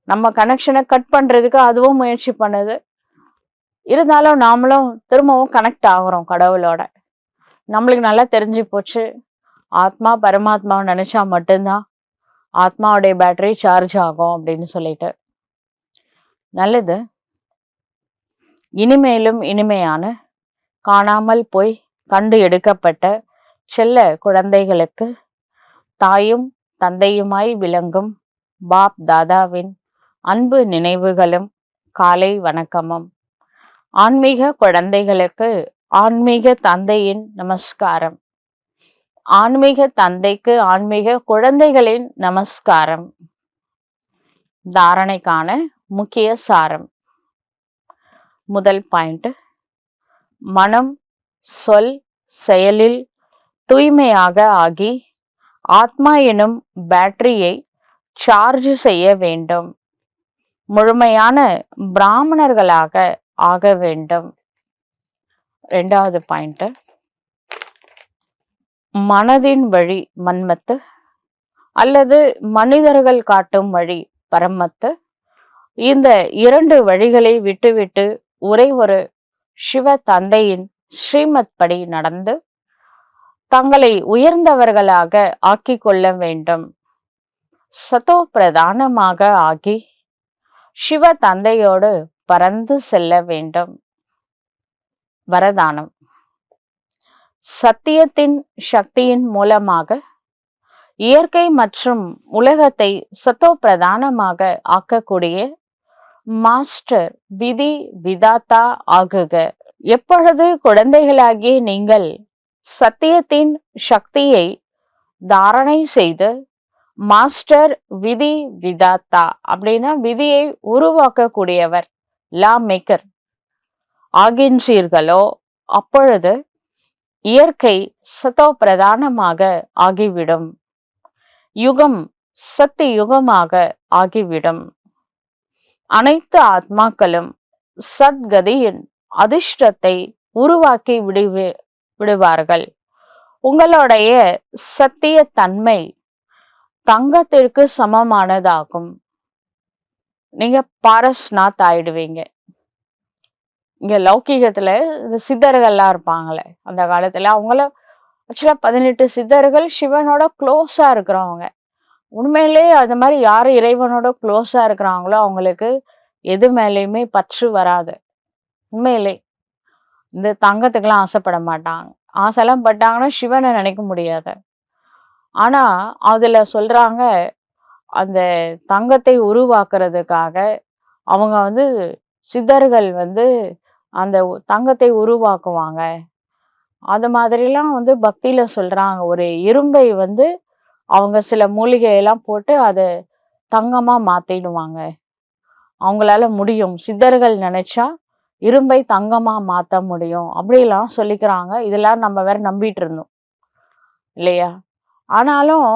நம்ம கனெக்ஷனை கட் பண்றதுக்கு அதுவும் முயற்சி பண்ணுது. இருந்தாலும் நாமளும் திரும்பவும் கனெக்ட் ஆகுறோம் கடவுளோட. நம்மளுக்கு நல்லா தெரிஞ்சு போச்சு, ஆத்மா பரமாத்மாவை நினைச்சா மட்டும்தான் ஆத்மாவுடைய பேட்டரி சார்ஜ் ஆகும் அப்படின்னு சொல்லிட்டு. நல்லது. இனிமேலும் இனிமையான காணாமல் போய் கண்டு எடுக்கப்பட்ட செல்ல குழந்தைகளுக்கு தாயும் தந்தையுமாய் விளங்கும் பாப் தாதாவின் அன்பு நினைவுகளும் காலை வணக்கமும். ஆன்மீக குழந்தைகளுக்கு ஆன்மீக தந்தையின் நமஸ்காரம். ஆன்மீக தந்தைக்கு ஆன்மீக குழந்தைகளின் நமஸ்காரம். தாரணைக்கான முக்கிய சாரம். முதல் பாயிண்ட், மனம் சொல் செயலில் தூய்மையாக ஆகி ஆத்மா எனும் பேட்டரியை சார்ஜ் செய்ய வேண்டும். முழுமையான பிராமணர்களாக ஆக வேண்டும். இரண்டாவது பாயிண்ட், மனதின் வழி மன்மத்து அல்லது மனிதர்கள் காட்டும் வழி பரமத்து. இந்த இரண்டு வழிகளை விட்டுவிட்டு ஒரே ஒரு சிவ தந்தையின் ஸ்ரீமத் படி நடந்து தங்களை உயர்ந்தவர்களாக ஆக்கிக் கொள்ள வேண்டும். சதோ பிரதானமாக ஆகி சிவ தந்தையோடு பறந்து செல்ல வேண்டும். வரதானம். சத்தியத்தின் சக்தியின் மூலமாக இயற்கை மற்றும் உலகத்தை சத்தோ பிரதானமாக ஆக்கக்கூடிய மாஸ்டர் விதி விதாத்தா ஆகுக. எப்பொழுது குழந்தைகளாகிய நீங்கள் சத்தியத்தின் சக்தியை தாரணை செய்து மாஸ்டர் விதி விதாத்தா அப்படின்னா விதியை உருவாக்கக்கூடியவர், லா மேக்கர் ஆகின்றீர்களோ அப்பொழுது இயற்கை சத்தோ பிரதானமாக ஆகிவிடும். யுகம் சத்து யுகமாக ஆகிவிடும். அனைத்து ஆத்மாக்களும் சத்கதியின் அதிர்ஷ்டத்தை உருவாக்கி விடுவார்கள். உங்களுடைய சத்திய தன்மை தங்கத்திற்கு சமமானதாகும். நீங்க பாரஸ்நாத் ஆயிடுவீங்க. இங்க லௌகீகத்துல இந்த சித்தர்கள்லாம் இருப்பாங்களே அந்த காலத்துல, அவங்கள ஆக்சுவலா 18 சித்தர்கள் சிவனோட க்ளோஸா இருக்கிறவங்க. உண்மையிலே அது மாதிரி யாரு இறைவனோட க்ளோஸா இருக்கிறாங்களோ அவங்களுக்கு எது மேலேயுமே பற்று வராது. உண்மையிலே இந்த தங்கத்துக்கெல்லாம் ஆசைப்பட மாட்டாங்க. ஆசைலாம் பட்டாங்கன்னா சிவனை நினைக்க முடியாது. ஆனா அதுல சொல்றாங்க, அந்த தங்கத்தை உருவாக்குறதுக்காக அவங்க வந்து சித்தர்கள் வந்து அந்த தங்கத்தை உருவாக்குவாங்க. அது மாதிரிலாம் வந்து பக்தியில சொல்றாங்க. ஒரு இரும்பை வந்து அவங்க சில மூலிகையெல்லாம் போட்டு அத தங்கமா மாத்திடுவாங்க. அவங்களால முடியும். சித்தர்கள் நினைச்சா இரும்பை தங்கமா மாத்த முடியும். அப்படிலாம் சொல்லிக்கிறாங்க. இதெல்லாம் நம்ம வேற நம்பிட்டு இருந்தோம். இல்லையா? ஆனாலும்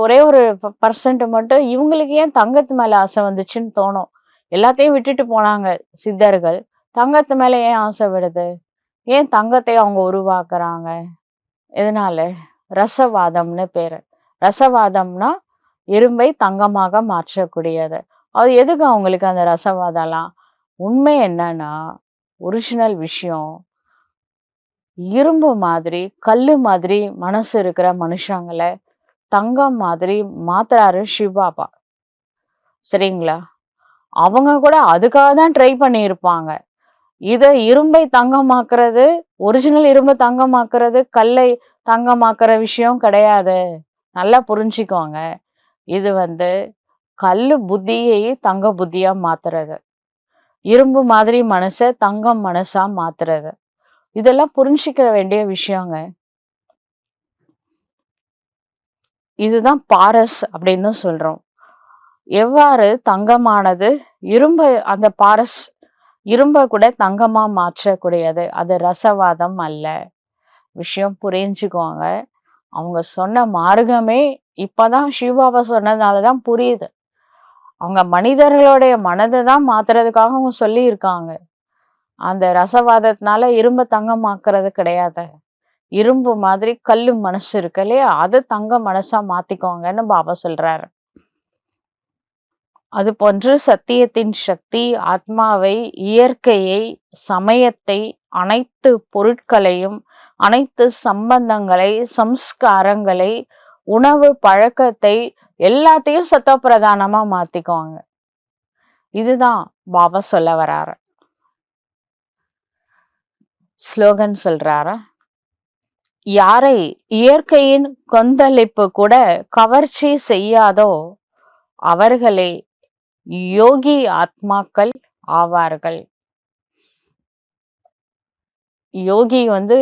ஒரே ஒரு பர்சன்ட் மட்டும் இவங்களுக்கு ஏன் தங்கத்து மேல ஆசை வந்துச்சுன்னு தோணும். எல்லாத்தையும் விட்டுட்டு போனாங்க சித்தர்கள். தங்கத்து மேல ஏன் ஆசை வருது? ஏன் தங்கத்தை அவங்க உருவாக்குறாங்க? எதனால? ரசவாதம்னு பேரு. ரசவாதம்னா இரும்பை தங்கமாக மாற்றக்கூடியது. அது எதுக்கு அவங்களுக்கு அந்த ரசவாதம்லாம்? உண்மை என்னன்னா, ஒரிஜினல் விஷயம் இரும்பு மாதிரி, கல்லு மாதிரி மனசு இருக்கிற மனுஷங்கள தங்கம் மாதிரி மாத்துறாரு சிவபாபா. சரிங்களா? அவங்க கூட அதுக்காக தான் ட்ரை பண்ணியிருப்பாங்க. இத இரும்பை தங்கமாக்குறது, ஒரிஜினல் இரும்பு தங்கமாக்குறது, கல்லை தங்கமாக்குற விஷயம் கிடையாது. நல்லா புரிஞ்சுக்கோங்க. இது வந்து கல்லு புத்தியை தங்க புத்தியா மாத்துறது. இரும்பு மாதிரி மனச தங்கம் மனசா மாத்துறது. இதெல்லாம் புரிஞ்சுக்க வேண்டிய விஷயங்க. இதுதான் பாரஸ் அப்படின்னு சொல்றோம். எவ்வாறு தங்கமானது இரும்பு அந்த பாரஸ் இரும்ப கூட தங்கமா மாற்றக்கூடியது. அது ரசவாதம் அல்ல. விஷயம் புரிஞ்சுக்கோங்க. அவங்க சொன்ன மார்க்கமே இப்பதான் சிவபாபா சொன்னதாலதான் புரியுது. அவங்க மனிதர்களுடைய மனதை தான் மாத்துறதுக்காக அவங்க சொல்லி இருக்காங்க. அந்த ரசவாதத்தினால இரும்ப தங்கமாக்குறது கிடையாது. இரும்பு மாதிரி கல்லு மனசு இருக்கு இல்லையா, அது தங்க மனசா மாத்திக்கோங்கன்னு பாபா சொல்றாரு. அது போன்று சத்தியத்தின் சக்தி ஆத்மாவை, இயற்கையை, சமயத்தை, அனைத்து பொருட்களையும், அனைத்து சம்பந்தங்களை, சம்ஸ்காரங்களை, உணவு பழக்கத்தை எல்லாத்தையும் சத்தோப்பிரதானமா மாத்திக்கோங்க. இதுதான் பாபா சொல்ல வராரு. ஸ்லோகன் சொல்றாரு, யாரை இயற்கையின் கொந்தளிப்பு கூட கவர்ச்சி செய்யாதோ அவர்களே யோகி ஆத்மாக்கள் ஆவார்கள். யோகி வந்து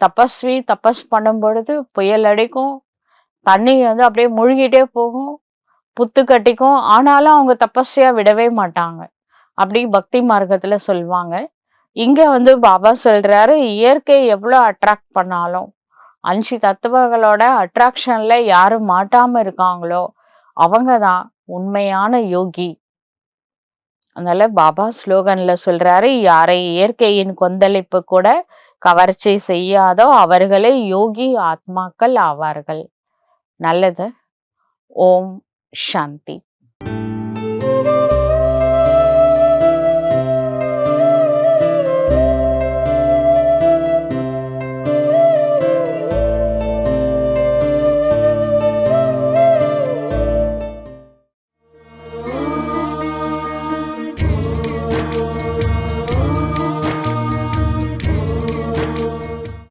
தபஸ்வி தபஸ் பண்ணும் பொழுது புயல் அடிக்கும், தண்ணி வந்து அப்படியே முழுகிட்டே போகும், புத்து கட்டிக்கும். ஆனாலும் அவங்க தபஸ்யா விடவே மாட்டாங்க. அப்படி பக்தி மார்க்கத்துல சொல்லுவாங்க. இங்க வந்து பாபா சொல்றாரு, இயற்கை எவ்வளவு அட்ராக்ட் பண்ணாலும் 5 தத்துவங்களோட அட்ராக்ஷன்ல யாரு மாட்டாம இருக்காங்களோ அவங்கதான் உண்மையான யோகி. அதனால பாபா ஸ்லோகன்ல சொல்றாரு, யாரை இயற்கையின் கொந்தளிப்பு கூட கவர்ச்சி செய்யாதோ அவர்களே யோகி ஆத்மாக்கள் ஆவார்கள். நல்லது. ஓம் சாந்தி.